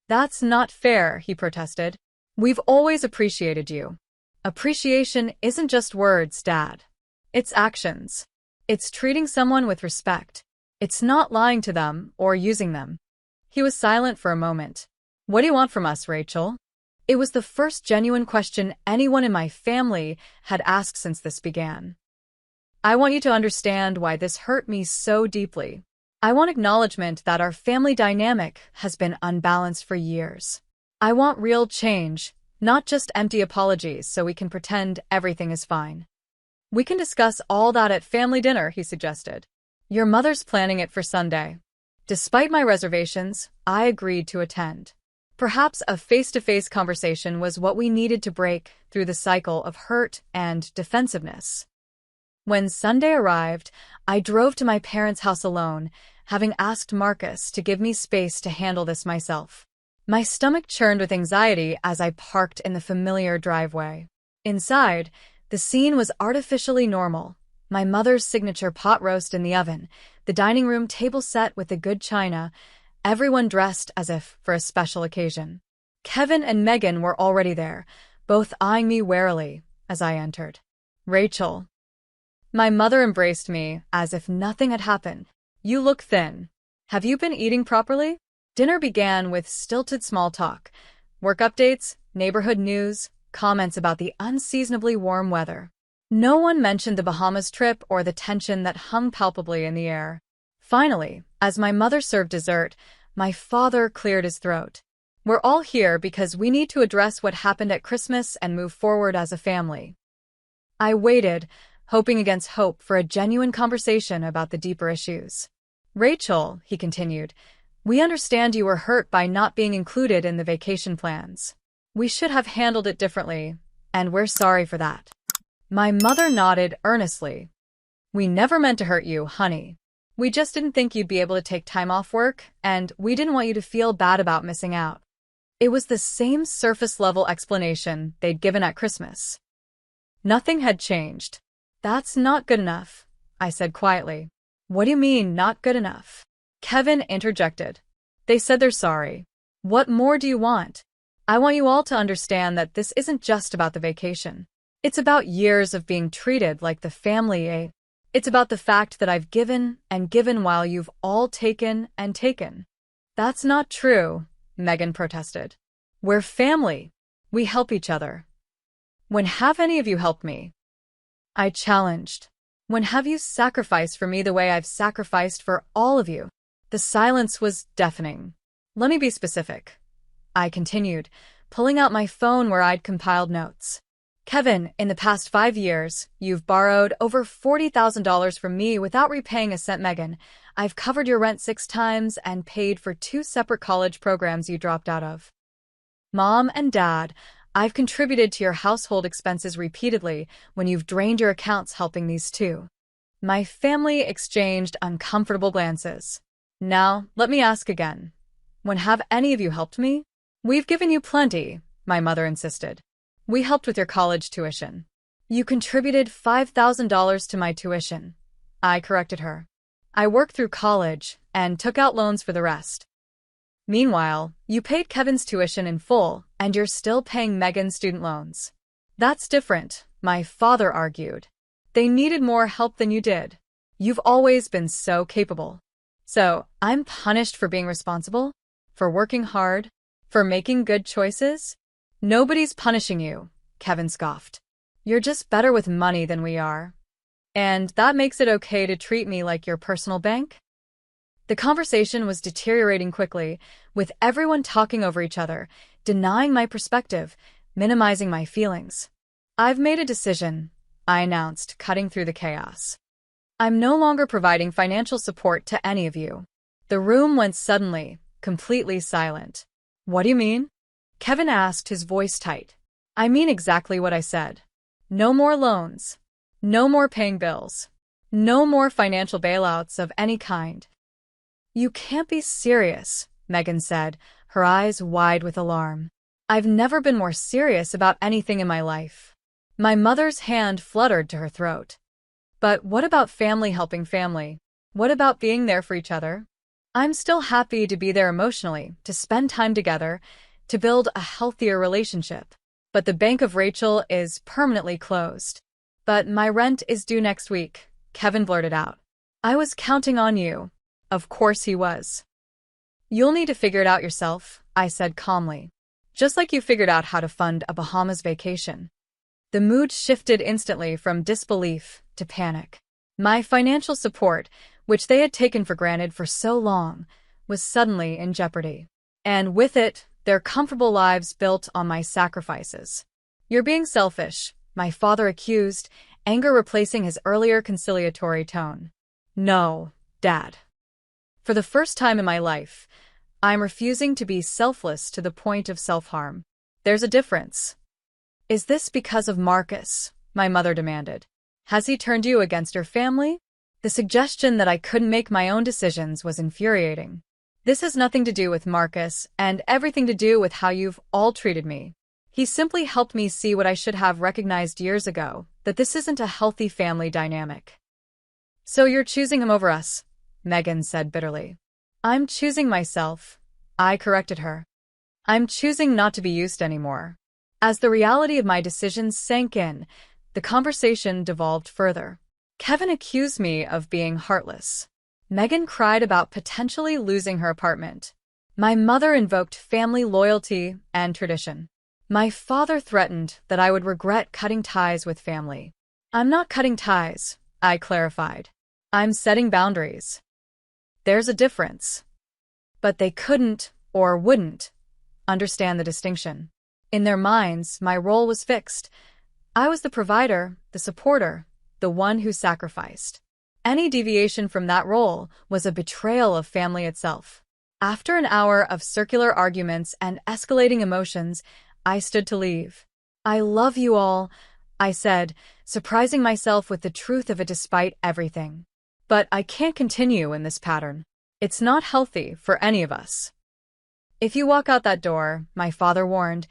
"That's not fair," he protested. "We've always appreciated you." "Appreciation isn't just words, Dad. It's actions. It's treating someone with respect. It's not lying to them or using them." He was silent for a moment. "What do you want from us, Rachel?" It was the first genuine question anyone in my family had asked since this began. "I want you to understand why this hurt me so deeply. I want acknowledgement that our family dynamic has been unbalanced for years. I want real change, not just empty apologies so we can pretend everything is fine." "We can discuss all that at family dinner," he suggested. "Your mother's planning it for Sunday." Despite my reservations, I agreed to attend. Perhaps a face-to-face conversation was what we needed to break through the cycle of hurt and defensiveness. When Sunday arrived, I drove to my parents' house alone, having asked Marcus to give me space to handle this myself. My stomach churned with anxiety as I parked in the familiar driveway. Inside, the scene was artificially normal. My mother's signature pot roast in the oven, the dining room table set with the good china, everyone dressed as if for a special occasion. Kevin and Megan were already there, both eyeing me warily as I entered. "Rachel." My mother embraced me as if nothing had happened. "You look thin. Have you been eating properly?" Dinner began with stilted small talk, work updates, neighborhood news, comments about the unseasonably warm weather. No one mentioned the Bahamas trip or the tension that hung palpably in the air. Finally, as my mother served dessert, my father cleared his throat. "We're all here because we need to address what happened at Christmas and move forward as a family." I waited, hoping against hope for a genuine conversation about the deeper issues. "Rachel," he continued, "we understand you were hurt by not being included in the vacation plans. We should have handled it differently, and we're sorry for that." My mother nodded earnestly. "We never meant to hurt you, honey. We just didn't think you'd be able to take time off work, and we didn't want you to feel bad about missing out. It was the same surface-level explanation they'd given at Christmas. Nothing had changed. That's not good enough, I said quietly. What do you mean, not good enough? Kevin interjected. They said they're sorry. What more do you want? I want you all to understand that this isn't just about the vacation. It's about years of being treated like the family ate. It's about the fact that I've given and given while you've all taken and taken. That's not true, Megan protested. We're family. We help each other. When have any of you helped me? I challenged. When have you sacrificed for me the way I've sacrificed for all of you? The silence was deafening. Let me be specific, I continued, pulling out my phone where I'd compiled notes. Kevin, in the past 5 years, you've borrowed over $40,000 from me without repaying a cent. Megan, I've covered your rent 6 times and paid for 2 separate college programs you dropped out of. Mom and Dad, I've contributed to your household expenses repeatedly when you've drained your accounts helping these two. My family exchanged uncomfortable glances. Now, let me ask again. When have any of you helped me? We've given you plenty, my mother insisted. We helped with your college tuition. You contributed $5,000 to my tuition, I corrected her. I worked through college and took out loans for the rest. Meanwhile, you paid Kevin's tuition in full, and you're still paying Megan's student loans. That's different, my father argued. They needed more help than you did. You've always been so capable. So, I'm punished for being responsible? For working hard? For making good choices? Nobody's punishing you, Kevin scoffed. You're just better with money than we are. And that makes it okay to treat me like your personal bank? The conversation was deteriorating quickly, with everyone talking over each other, denying my perspective, minimizing my feelings. I've made a decision, I announced, cutting through the chaos. I'm no longer providing financial support to any of you. The room went suddenly, completely silent. What do you mean? Kevin asked, his voice tight. I mean exactly what I said. No more loans. No more paying bills. No more financial bailouts of any kind. You can't be serious, Megan said, her eyes wide with alarm. I've never been more serious about anything in my life. My mother's hand fluttered to her throat. But what about family helping family? What about being there for each other? I'm still happy to be there emotionally, to spend time together, to build a healthier relationship. But the bank of Rachel is permanently closed. But my rent is due next week, Kevin blurted out. I was counting on you. Of course he was. You'll need to figure it out yourself, I said calmly. Just like you figured out how to fund a Bahamas vacation. The mood shifted instantly from disbelief to panic. My financial support, which they had taken for granted for so long, was suddenly in jeopardy. And with it, their comfortable lives built on my sacrifices. You're being selfish, my father accused, anger replacing his earlier conciliatory tone. No, Dad. For the first time in my life, I'm refusing to be selfless to the point of self-harm. There's a difference. Is this because of Marcus? My mother demanded. Has he turned you against your family? The suggestion that I couldn't make my own decisions was infuriating. This has nothing to do with Marcus and everything to do with how you've all treated me. He simply helped me see what I should have recognized years ago, that this isn't a healthy family dynamic. So you're choosing him over us, Megan said bitterly. I'm choosing myself, I corrected her. I'm choosing not to be used anymore. As the reality of my decisions sank in, the conversation devolved further. Kevin accused me of being heartless. Megan cried about potentially losing her apartment. My mother invoked family loyalty and tradition. My father threatened that I would regret cutting ties with family. I'm not cutting ties, I clarified. I'm setting boundaries. There's a difference. But they couldn't, or wouldn't, understand the distinction. In their minds, my role was fixed. I was the provider, the supporter, the one who sacrificed. Any deviation from that role was a betrayal of family itself. After an hour of circular arguments and escalating emotions, I stood to leave. I love you all, I said, surprising myself with the truth of it despite everything. But I can't continue in this pattern. It's not healthy for any of us. If you walk out that door, my father warned,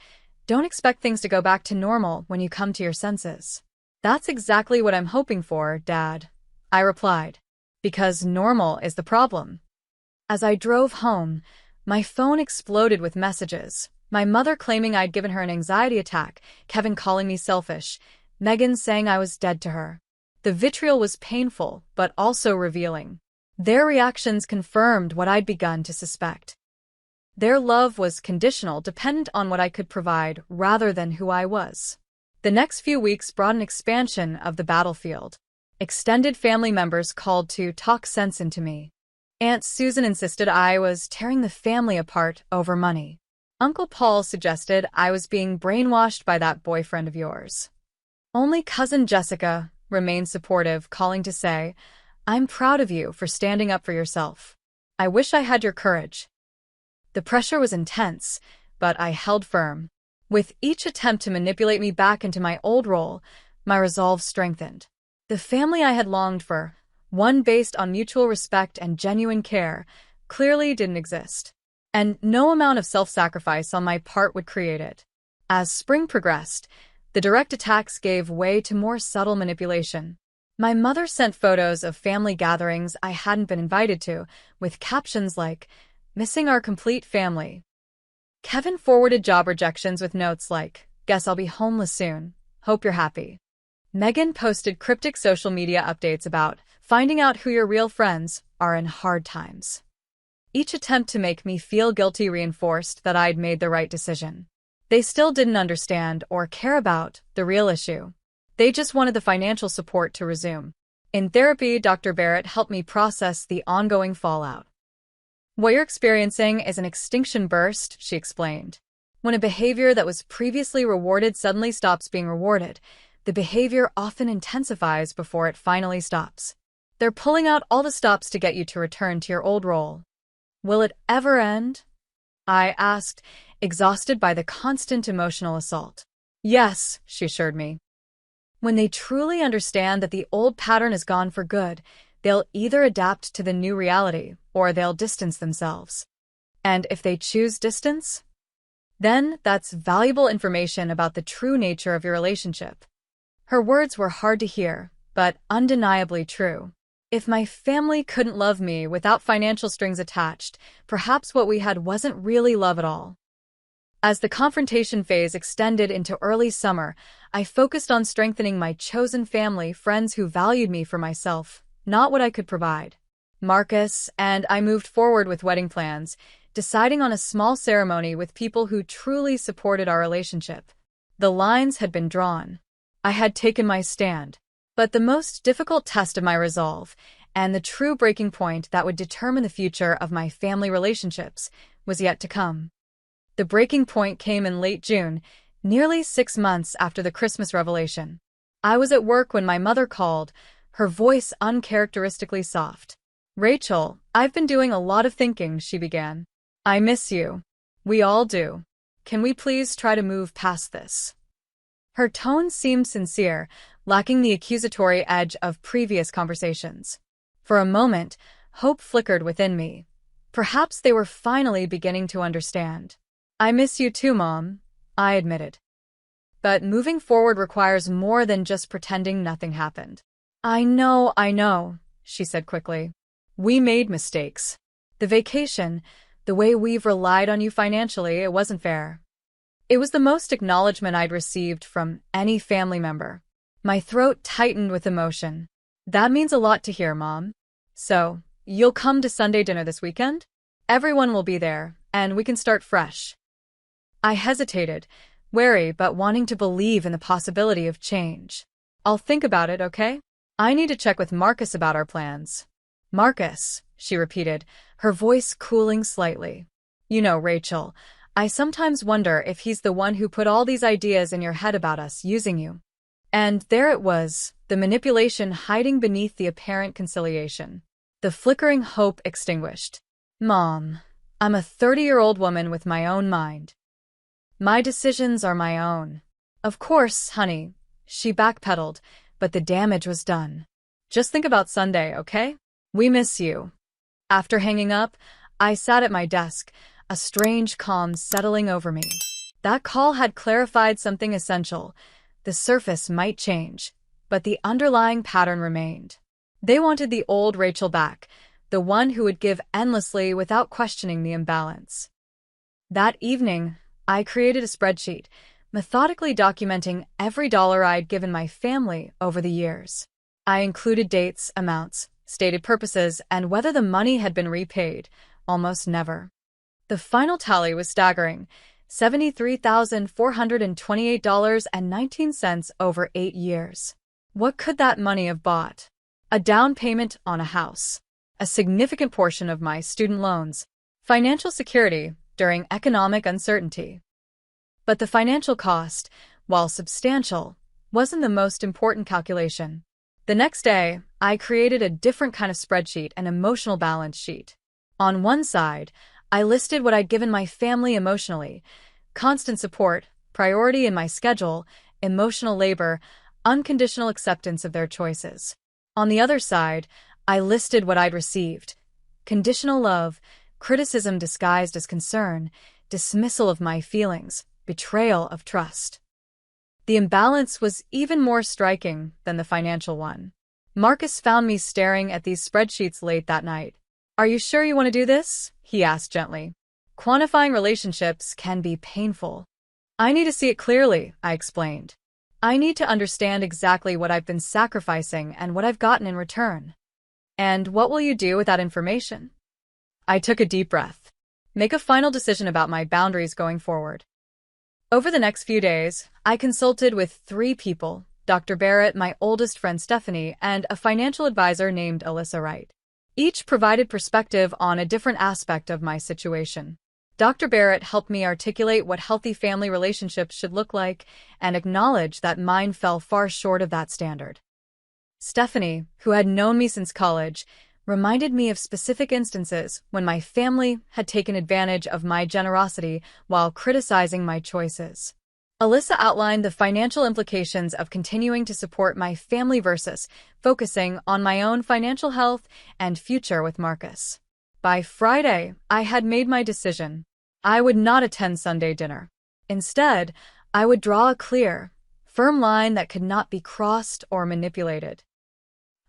don't expect things to go back to normal when you come to your senses. That's exactly what I'm hoping for, Dad, I replied. Because normal is the problem. As I drove home, my phone exploded with messages. My mother claiming I'd given her an anxiety attack, Kevin calling me selfish, Megan saying I was dead to her. The vitriol was painful, but also revealing. Their reactions confirmed what I'd begun to suspect. Their love was conditional, dependent on what I could provide rather than who I was. The next few weeks brought an expansion of the battlefield. Extended family members called to talk sense into me. Aunt Susan insisted I was tearing the family apart over money. Uncle Paul suggested I was being brainwashed by that boyfriend of yours. Only cousin Jessica remained supportive, calling to say, I'm proud of you for standing up for yourself. I wish I had your courage. The pressure was intense, but I held firm. With each attempt to manipulate me back into my old role, my resolve strengthened. The family I had longed for, one based on mutual respect and genuine care, clearly didn't exist. And no amount of self-sacrifice on my part would create it. As spring progressed, the direct attacks gave way to more subtle manipulation. My mother sent photos of family gatherings I hadn't been invited to, with captions like, missing our complete family. Kevin forwarded job rejections with notes like, guess I'll be homeless soon. Hope you're happy. Megan posted cryptic social media updates about finding out who your real friends are in hard times. Each attempt to make me feel guilty reinforced that I'd made the right decision. They still didn't understand or care about the real issue. They just wanted the financial support to resume. In therapy, Dr. Barrett helped me process the ongoing fallout. What you're experiencing is an extinction burst, she explained. When a behavior that was previously rewarded suddenly stops being rewarded, the behavior often intensifies before it finally stops. They're pulling out all the stops to get you to return to your old role. Will it ever end? I asked, exhausted by the constant emotional assault. Yes, she assured me. When they truly understand that the old pattern is gone for good, they'll either adapt to the new reality or they'll distance themselves. And if they choose distance, then that's valuable information about the true nature of your relationship. Her words were hard to hear, but undeniably true. If my family couldn't love me without financial strings attached, perhaps what we had wasn't really love at all. As the confrontation phase extended into early summer, I focused on strengthening my chosen family, friends who valued me for myself, not what I could provide. Marcus and I moved forward with wedding plans, deciding on a small ceremony with people who truly supported our relationship. The lines had been drawn. I had taken my stand. But the most difficult test of my resolve, and the true breaking point that would determine the future of my family relationships, was yet to come. The breaking point came in late June, nearly 6 months after the Christmas revelation. I was at work when my mother called, her voice uncharacteristically soft. Rachel, I've been doing a lot of thinking, she began. I miss you. We all do. Can we please try to move past this? Her tone seemed sincere, lacking the accusatory edge of previous conversations. For a moment, hope flickered within me. Perhaps they were finally beginning to understand. I miss you too, Mom, I admitted. But moving forward requires more than just pretending nothing happened. I know, she said quickly. We made mistakes. The vacation, the way we've relied on you financially, it wasn't fair. It was the most acknowledgement I'd received from any family member. My throat tightened with emotion. That means a lot to hear, Mom. So, you'll come to Sunday dinner this weekend? Everyone will be there, and we can start fresh. I hesitated, wary but wanting to believe in the possibility of change. I'll think about it, okay? I need to check with Marcus about our plans. Marcus, she repeated, her voice cooling slightly. You know, Rachel, I sometimes wonder if he's the one who put all these ideas in your head about us using you. And there it was, the manipulation hiding beneath the apparent conciliation. The flickering hope extinguished. Mom, I'm a 30-year-old woman with my own mind. My decisions are my own. Of course, honey, she backpedaled, but the damage was done. Just think about Sunday, okay? We miss you. After hanging up, I sat at my desk, a strange calm settling over me. That call had clarified something essential. The surface might change, but the underlying pattern remained. They wanted the old Rachel back, the one who would give endlessly without questioning the imbalance. That evening, I created a spreadsheet, methodically documenting every dollar I'd given my family over the years. I included dates, amounts, stated purposes, and whether the money had been repaid. Almost never. The final tally was staggering: $73,428.19 over 8 years. What could that money have bought? A down payment on a house, a significant portion of my student loans, financial security during economic uncertainty. But the financial cost, while substantial, wasn't the most important calculation. The next day, I created a different kind of spreadsheet, an emotional balance sheet. On one side, I listed what I'd given my family emotionally: constant support, priority in my schedule, emotional labor, unconditional acceptance of their choices. On the other side, I listed what I'd received: conditional love, criticism disguised as concern, dismissal of my feelings, betrayal of trust. The imbalance was even more striking than the financial one. Marcus found me staring at these spreadsheets late that night. "Are you sure you want to do this?" he asked gently. "Quantifying relationships can be painful." "I need to see it clearly," I explained. "I need to understand exactly what I've been sacrificing and what I've gotten in return." "And what will you do with that information?" I took a deep breath. "Make a final decision about my boundaries going forward." Over the next few days, I consulted with 3 people: Dr. Barrett, my oldest friend Stephanie, and a financial advisor named Alyssa Wright. Each provided perspective on a different aspect of my situation. Dr. Barrett helped me articulate what healthy family relationships should look like and acknowledge that mine fell far short of that standard. Stephanie, who had known me since college, reminded me of specific instances when my family had taken advantage of my generosity while criticizing my choices. Alyssa outlined the financial implications of continuing to support my family versus focusing on my own financial health and future with Marcus. By Friday, I had made my decision. I would not attend Sunday dinner. Instead, I would draw a clear, firm line that could not be crossed or manipulated.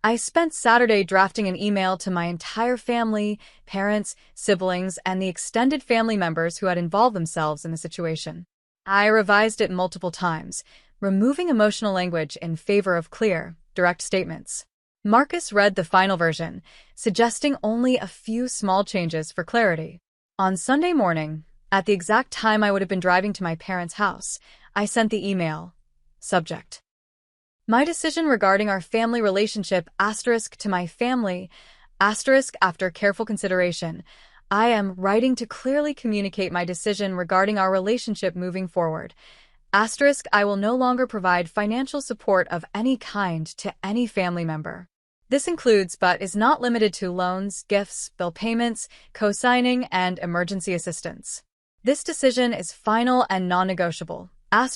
I spent Saturday drafting an email to my entire family, parents, siblings, and the extended family members who had involved themselves in the situation. I revised it multiple times, removing emotional language in favor of clear, direct statements. Marcus read the final version, suggesting only a few small changes for clarity. On Sunday morning, at the exact time I would have been driving to my parents' house, I sent the email. Subject: my decision regarding our family relationship *, to my family, *, after careful consideration, I am writing to clearly communicate my decision regarding our relationship moving forward. *, I will no longer provide financial support of any kind to any family member. This includes but is not limited to loans, gifts, bill payments, co-signing, and emergency assistance. This decision is final and non-negotiable. *, I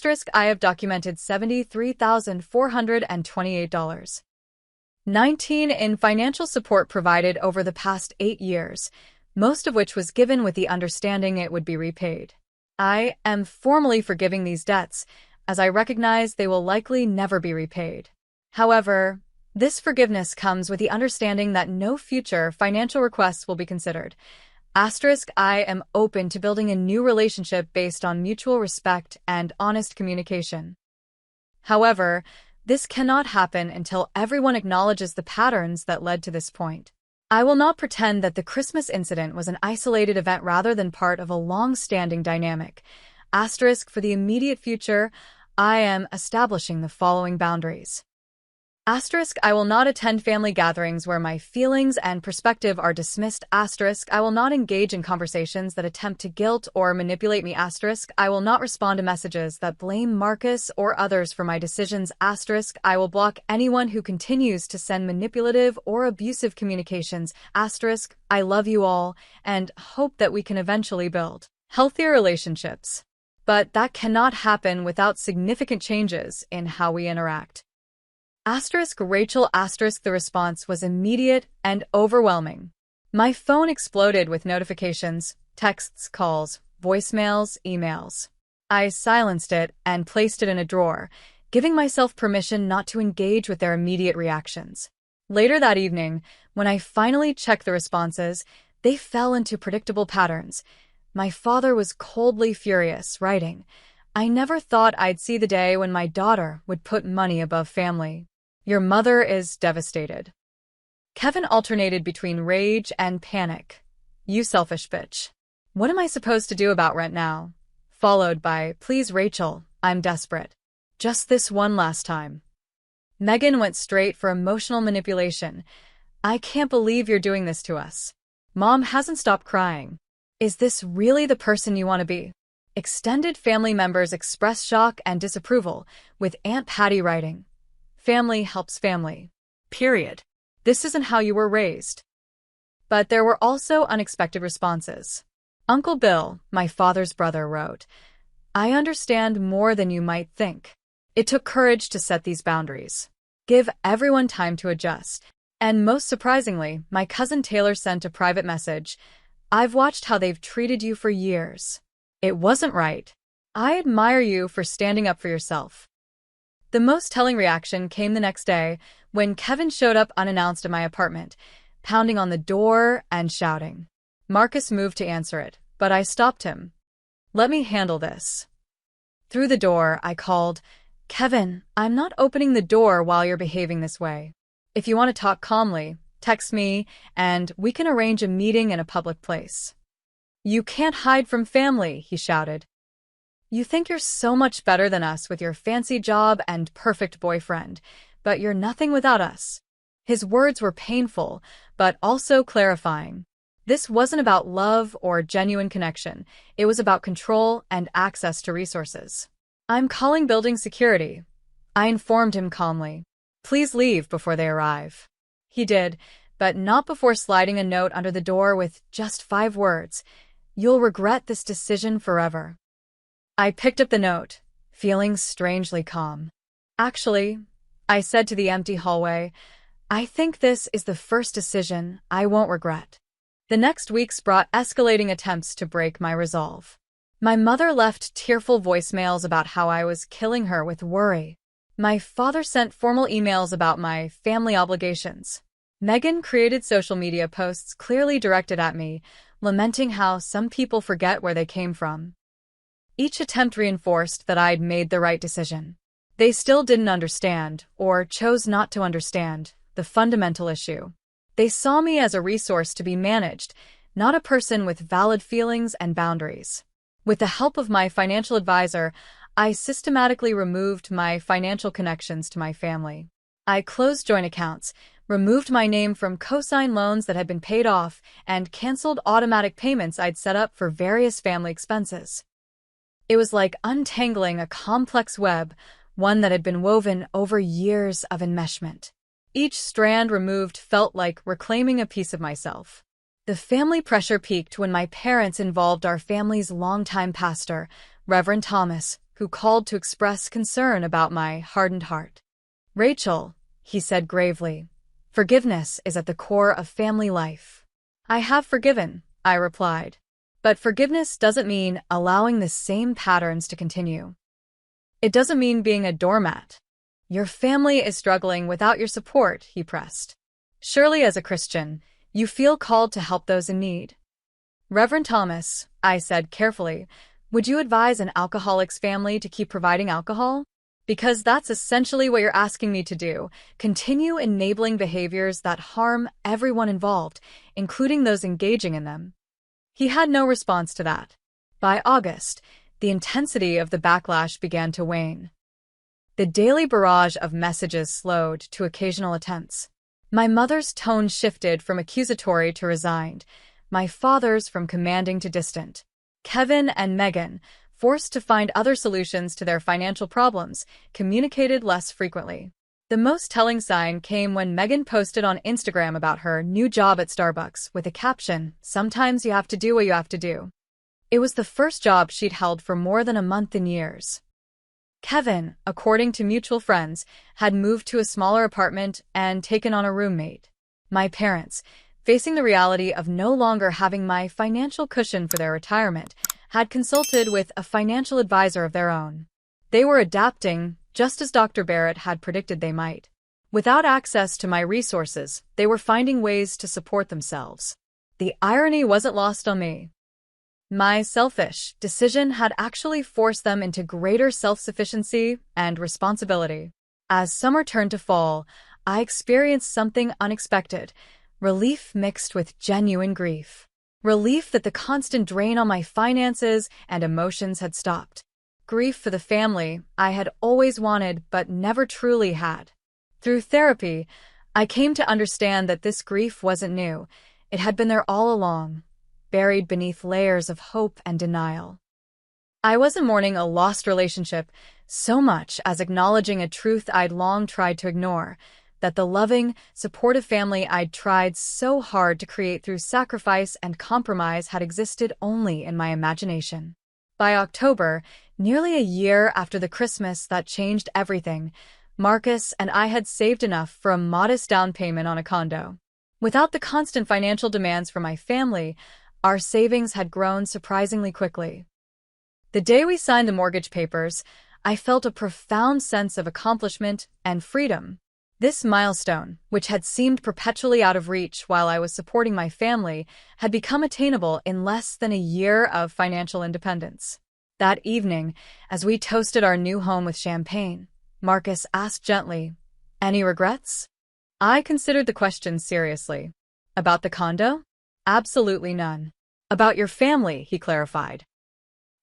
have documented $73,428.19 in financial support provided over the past 8 years, most of which was given with the understanding it would be repaid. I am formally forgiving these debts, as I recognize they will likely never be repaid. However, this forgiveness comes with the understanding that no future financial requests will be considered. I am open to building a new relationship based on mutual respect and honest communication. However, this cannot happen until everyone acknowledges the patterns that led to this point. I will not pretend that the Christmas incident was an isolated event rather than part of a long-standing dynamic. For the immediate future, I am establishing the following boundaries. I will not attend family gatherings where my feelings and perspective are dismissed. I will not engage in conversations that attempt to guilt or manipulate me. I will not respond to messages that blame Marcus or others for my decisions. I will block anyone who continues to send manipulative or abusive communications. I love you all and hope that we can eventually build healthier relationships. But that cannot happen without significant changes in how we interact. Rachel the response was immediate and overwhelming. My phone exploded with notifications, texts, calls, voicemails, emails. I silenced it and placed it in a drawer, giving myself permission not to engage with their immediate reactions. Later that evening, when I finally checked the responses, they fell into predictable patterns. My father was coldly furious, writing, "I never thought I'd see the day when my daughter would put money above family. Your mother is devastated." Kevin alternated between rage and panic. "You selfish bitch. What am I supposed to do about rent now?" Followed by, "Please, Rachel, I'm desperate. Just this one last time." Megan went straight for emotional manipulation. "I can't believe you're doing this to us. Mom hasn't stopped crying. Is this really the person you want to be?" Extended family members expressed shock and disapproval, with Aunt Patty writing, "Family helps family. Period. This isn't how you were raised." But there were also unexpected responses. Uncle Bill, my father's brother, wrote, "I understand more than you might think. It took courage to set these boundaries. Give everyone time to adjust." And most surprisingly, my cousin Taylor sent a private message, "I've watched how they've treated you for years. It wasn't right. I admire you for standing up for yourself." The most telling reaction came the next day, when Kevin showed up unannounced at my apartment, pounding on the door and shouting. Marcus moved to answer it, but I stopped him. "Let me handle this." Through the door, I called, "Kevin, I'm not opening the door while you're behaving this way. If you want to talk calmly, text me, and we can arrange a meeting in a public place." "You can't hide from family," he shouted. "You think you're so much better than us with your fancy job and perfect boyfriend, but you're nothing without us." His words were painful, but also clarifying. This wasn't about love or genuine connection. It was about control and access to resources. "I'm calling building security," I informed him calmly. "Please leave before they arrive." He did, but not before sliding a note under the door with just 5 words, "You'll regret this decision forever." I picked up the note, feeling strangely calm. "Actually," I said to the empty hallway, "I think this is the first decision I won't regret." The next weeks brought escalating attempts to break my resolve. My mother left tearful voicemails about how I was killing her with worry. My father sent formal emails about my family obligations. Megan created social media posts clearly directed at me, lamenting how some people forget where they came from. Each attempt reinforced that I'd made the right decision. They still didn't understand, or chose not to understand, the fundamental issue. They saw me as a resource to be managed, not a person with valid feelings and boundaries. With the help of my financial advisor, I systematically removed my financial connections to my family. I closed joint accounts, removed my name from cosign loans that had been paid off, and canceled automatic payments I'd set up for various family expenses. It was like untangling a complex web, one that had been woven over years of enmeshment. Each strand removed felt like reclaiming a piece of myself. The family pressure peaked when my parents involved our family's longtime pastor, Reverend Thomas, who called to express concern about my hardened heart. "Rachel," he said gravely, "forgiveness is at the core of family life." "I have forgiven," I replied. "But forgiveness doesn't mean allowing the same patterns to continue. It doesn't mean being a doormat." "Your family is struggling without your support," he pressed. "Surely as a Christian, you feel called to help those in need." "Reverend Thomas," I said carefully, "would you advise an alcoholic's family to keep providing alcohol? Because that's essentially what you're asking me to do, continue enabling behaviors that harm everyone involved, including those engaging in them." He had no response to that. By August, the intensity of the backlash began to wane. The daily barrage of messages slowed to occasional attempts. My mother's tone shifted from accusatory to resigned, my father's from commanding to distant. Kevin and Megan, forced to find other solutions to their financial problems, communicated less frequently. The most telling sign came when Megan posted on Instagram about her new job at Starbucks with a caption, "Sometimes you have to do what you have to do." It was the first job she'd held for more than a month in years. Kevin, according to mutual friends, had moved to a smaller apartment and taken on a roommate. My parents, facing the reality of no longer having my financial cushion for their retirement, had consulted with a financial advisor of their own. They were adapting, just as Dr. Barrett had predicted they might. Without access to my resources, they were finding ways to support themselves. The irony wasn't lost on me. My selfish decision had actually forced them into greater self-sufficiency and responsibility. As summer turned to fall, I experienced something unexpected, relief mixed with genuine grief. Relief that the constant drain on my finances and emotions had stopped. Grief for the family I had always wanted but never truly had. Through therapy, I came to understand that this grief wasn't new. It had been there all along, buried beneath layers of hope and denial. I wasn't mourning a lost relationship so much as acknowledging a truth I'd long tried to ignore, that the loving, supportive family I'd tried so hard to create through sacrifice and compromise had existed only in my imagination. By October, nearly a year after the Christmas that changed everything, Marcus and I had saved enough for a modest down payment on a condo. Without the constant financial demands from my family, our savings had grown surprisingly quickly. The day we signed the mortgage papers, I felt a profound sense of accomplishment and freedom. This milestone, which had seemed perpetually out of reach while I was supporting my family, had become attainable in less than a year of financial independence. That evening, as we toasted our new home with champagne, Marcus asked gently, "Any regrets?" I considered the question seriously. "About the condo?" "Absolutely none." "About your family," he clarified.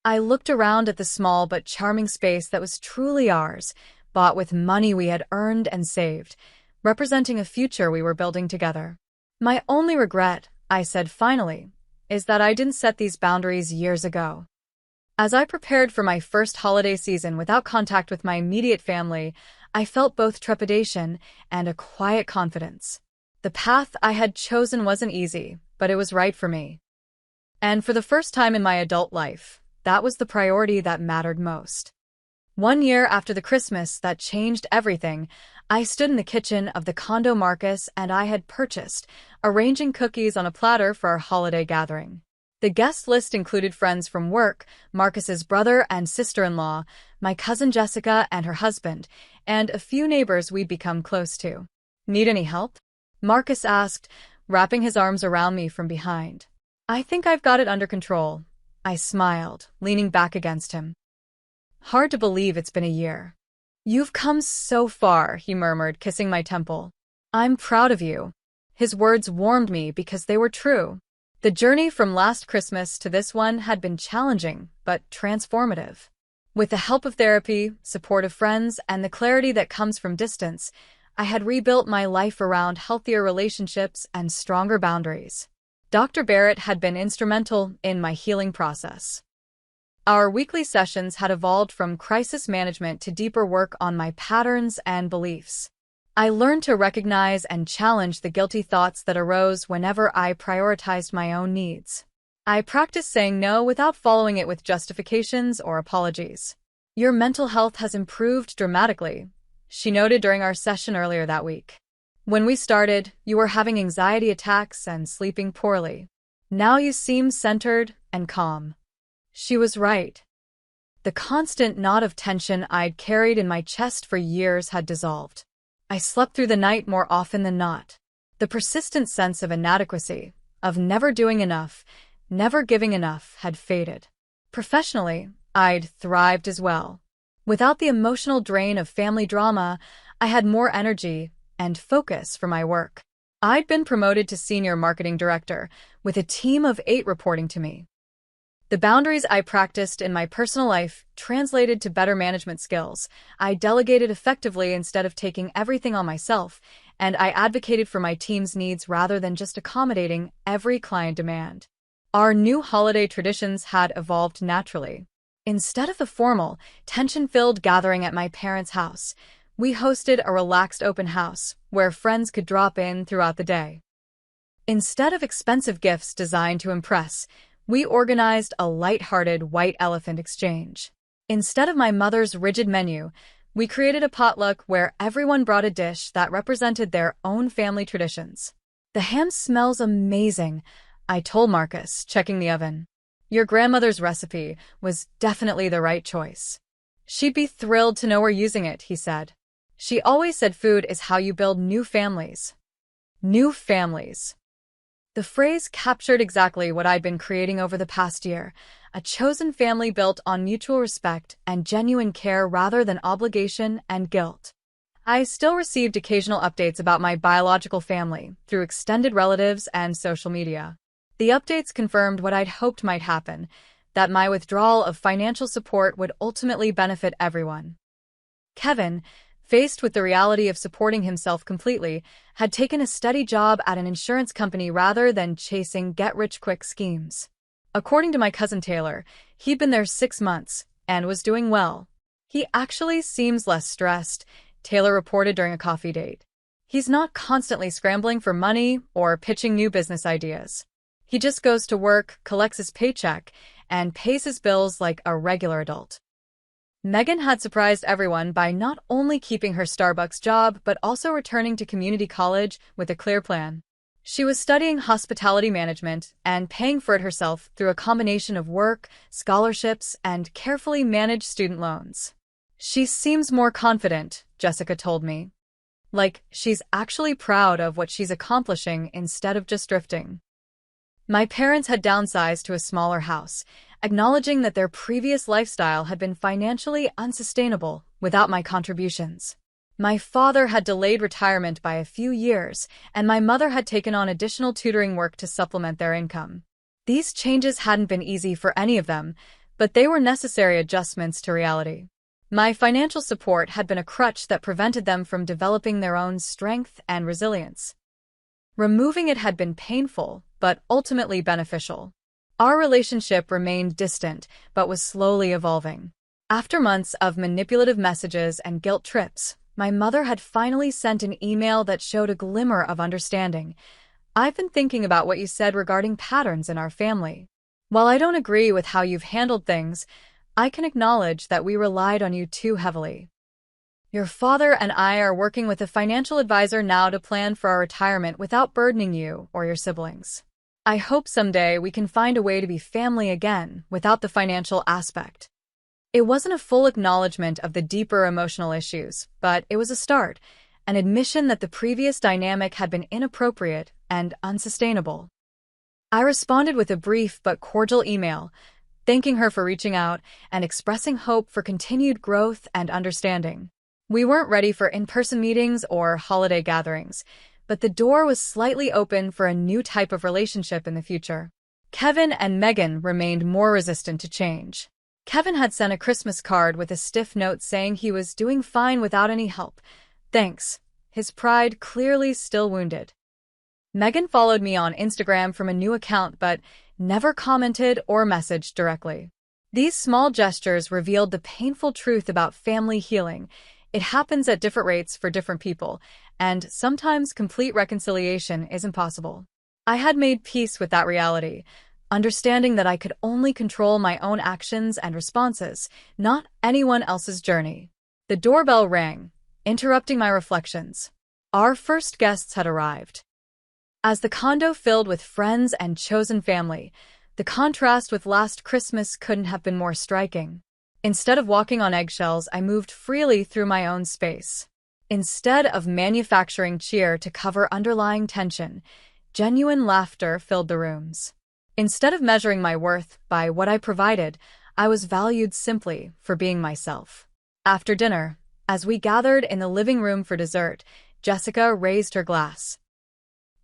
I looked around at the small but charming space that was truly ours, bought with money we had earned and saved, representing a future we were building together. "My only regret," I said finally, "is that I didn't set these boundaries years ago." As I prepared for my first holiday season without contact with my immediate family, I felt both trepidation and a quiet confidence. The path I had chosen wasn't easy, but it was right for me. And for the first time in my adult life, that was the priority that mattered most. 1 year after the Christmas that changed everything, I stood in the kitchen of the condo Marcus and I had purchased, arranging cookies on a platter for our holiday gathering. The guest list included friends from work, Marcus's brother and sister-in-law, my cousin Jessica and her husband, and a few neighbors we'd become close to. "Need any help?" Marcus asked, wrapping his arms around me from behind. "I think I've got it under control." I smiled, leaning back against him. "Hard to believe it's been a year." "You've come so far," he murmured, kissing my temple. "I'm proud of you." His words warmed me because they were true. The journey from last Christmas to this one had been challenging, but transformative. With the help of therapy, supportive friends, and the clarity that comes from distance, I had rebuilt my life around healthier relationships and stronger boundaries. Dr. Barrett had been instrumental in my healing process. Our weekly sessions had evolved from crisis management to deeper work on my patterns and beliefs. I learned to recognize and challenge the guilty thoughts that arose whenever I prioritized my own needs. I practiced saying no without following it with justifications or apologies. "Your mental health has improved dramatically," she noted during our session earlier that week. "When we started, you were having anxiety attacks and sleeping poorly. Now you seem centered and calm." She was right. The constant knot of tension I'd carried in my chest for years had dissolved. I slept through the night more often than not. The persistent sense of inadequacy, of never doing enough, never giving enough, had faded. Professionally, I'd thrived as well. Without the emotional drain of family drama, I had more energy and focus for my work. I'd been promoted to senior marketing director, with a team of 8 reporting to me. The boundaries I practiced in my personal life translated to better management skills. I delegated effectively instead of taking everything on myself, and I advocated for my team's needs rather than just accommodating every client demand. Our new holiday traditions had evolved naturally. Instead of the formal, tension-filled gathering at my parents' house, we hosted a relaxed open house where friends could drop in throughout the day. Instead of expensive gifts designed to impress, we organized a light-hearted white elephant exchange. Instead of my mother's rigid menu, we created a potluck where everyone brought a dish that represented their own family traditions. The ham smells amazing, I told Marcus, checking the oven. Your grandmother's recipe was definitely the right choice. She'd be thrilled to know we're using it, he said. She always said food is how you build new families. New families. The phrase captured exactly what I'd been creating over the past year, a chosen family built on mutual respect and genuine care rather than obligation and guilt. I still received occasional updates about my biological family through extended relatives and social media. The updates confirmed what I'd hoped might happen, that my withdrawal of financial support would ultimately benefit everyone. Kevin, faced with the reality of supporting himself completely, had taken a steady job at an insurance company rather than chasing get-rich-quick schemes. According to my cousin Taylor, he'd been there 6 months and was doing well. He actually seems less stressed, Taylor reported during a coffee date. He's not constantly scrambling for money or pitching new business ideas. He just goes to work, collects his paycheck, and pays his bills like a regular adult. Megan had surprised everyone by not only keeping her Starbucks job but also returning to community college with a clear plan. She was studying hospitality management and paying for it herself through a combination of work, scholarships, and carefully managed student loans. She seems more confident, Jessica told me. Like she's actually proud of what she's accomplishing instead of just drifting. My parents had downsized to a smaller house, acknowledging that their previous lifestyle had been financially unsustainable without my contributions. My father had delayed retirement by a few years, and my mother had taken on additional tutoring work to supplement their income. These changes hadn't been easy for any of them, but they were necessary adjustments to reality. My financial support had been a crutch that prevented them from developing their own strength and resilience. Removing it had been painful, but ultimately beneficial. Our relationship remained distant, but was slowly evolving. After months of manipulative messages and guilt trips, my mother had finally sent an email that showed a glimmer of understanding. I've been thinking about what you said regarding patterns in our family. While I don't agree with how you've handled things, I can acknowledge that we relied on you too heavily. Your father and I are working with a financial advisor now to plan for our retirement without burdening you or your siblings. I hope someday we can find a way to be family again without the financial aspect. It wasn't a full acknowledgement of the deeper emotional issues, but it was a start, an admission that the previous dynamic had been inappropriate and unsustainable. I responded with a brief but cordial email, thanking her for reaching out and expressing hope for continued growth and understanding. We weren't ready for in-person meetings or holiday gatherings, but the door was slightly open for a new type of relationship in the future. Kevin and Megan remained more resistant to change. Kevin had sent a Christmas card with a stiff note saying he was doing fine without any help. Thanks. His pride clearly still wounded. Megan followed me on Instagram from a new account but never commented or messaged directly. These small gestures revealed the painful truth about family healing. It happens at different rates for different people, and sometimes complete reconciliation is impossible. I had made peace with that reality, understanding that I could only control my own actions and responses, not anyone else's journey. The doorbell rang, interrupting my reflections. Our first guests had arrived. As the condo filled with friends and chosen family, the contrast with last Christmas couldn't have been more striking. Instead of walking on eggshells, I moved freely through my own space. Instead of manufacturing cheer to cover underlying tension, genuine laughter filled the rooms. Instead of measuring my worth by what I provided, I was valued simply for being myself. After dinner, as we gathered in the living room for dessert, Jessica raised her glass.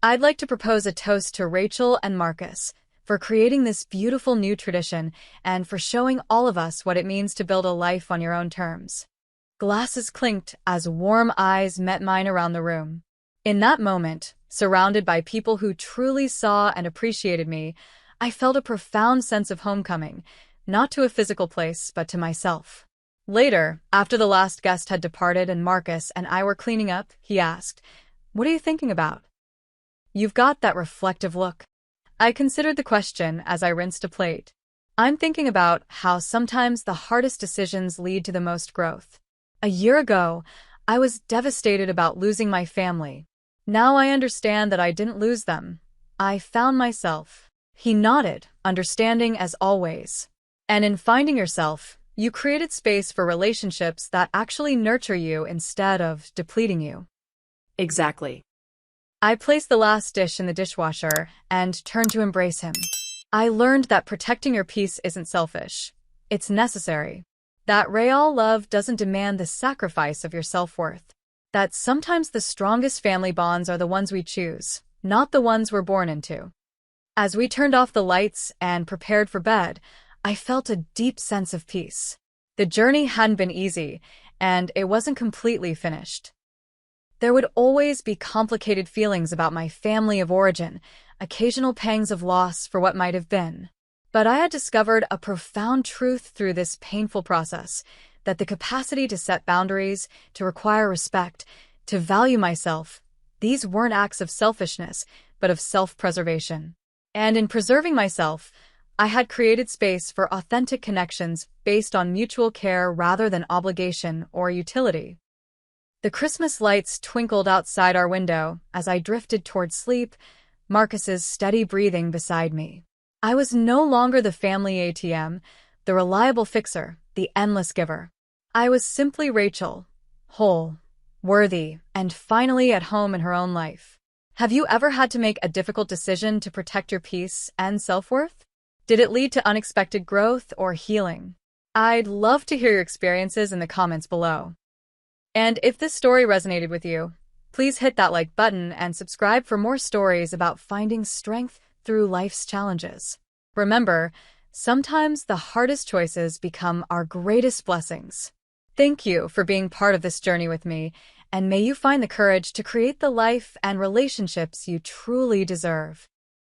I'd like to propose a toast to Rachel and Marcus for creating this beautiful new tradition and for showing all of us what it means to build a life on your own terms. Glasses clinked as warm eyes met mine around the room. In that moment, surrounded by people who truly saw and appreciated me, I felt a profound sense of homecoming, not to a physical place, but to myself. Later, after the last guest had departed and Marcus and I were cleaning up, he asked, "What are you thinking about?" "You've got that reflective look." I considered the question as I rinsed a plate. I'm thinking about how sometimes the hardest decisions lead to the most growth. A year ago, I was devastated about losing my family. Now I understand that I didn't lose them. I found myself. He nodded, understanding as always. And in finding yourself, you created space for relationships that actually nurture you instead of depleting you. Exactly. I placed the last dish in the dishwasher and turned to embrace him. I learned that protecting your peace isn't selfish. It's necessary. That real love doesn't demand the sacrifice of your self-worth. That sometimes the strongest family bonds are the ones we choose, not the ones we're born into. As we turned off the lights and prepared for bed, I felt a deep sense of peace. The journey hadn't been easy, and it wasn't completely finished. There would always be complicated feelings about my family of origin, occasional pangs of loss for what might have been. But I had discovered a profound truth through this painful process, that the capacity to set boundaries, to require respect, to value myself, these weren't acts of selfishness, but of self-preservation. And in preserving myself, I had created space for authentic connections based on mutual care rather than obligation or utility. The Christmas lights twinkled outside our window as I drifted toward sleep, Marcus's steady breathing beside me. I was no longer the family ATM, the reliable fixer, the endless giver. I was simply Rachel, whole, worthy, and finally at home in her own life. Have you ever had to make a difficult decision to protect your peace and self-worth? Did it lead to unexpected growth or healing? I'd love to hear your experiences in the comments below. And if this story resonated with you, please hit that like button and subscribe for more stories about finding strength through life's challenges. Remember, sometimes the hardest choices become our greatest blessings. Thank you for being part of this journey with me, and may you find the courage to create the life and relationships you truly deserve.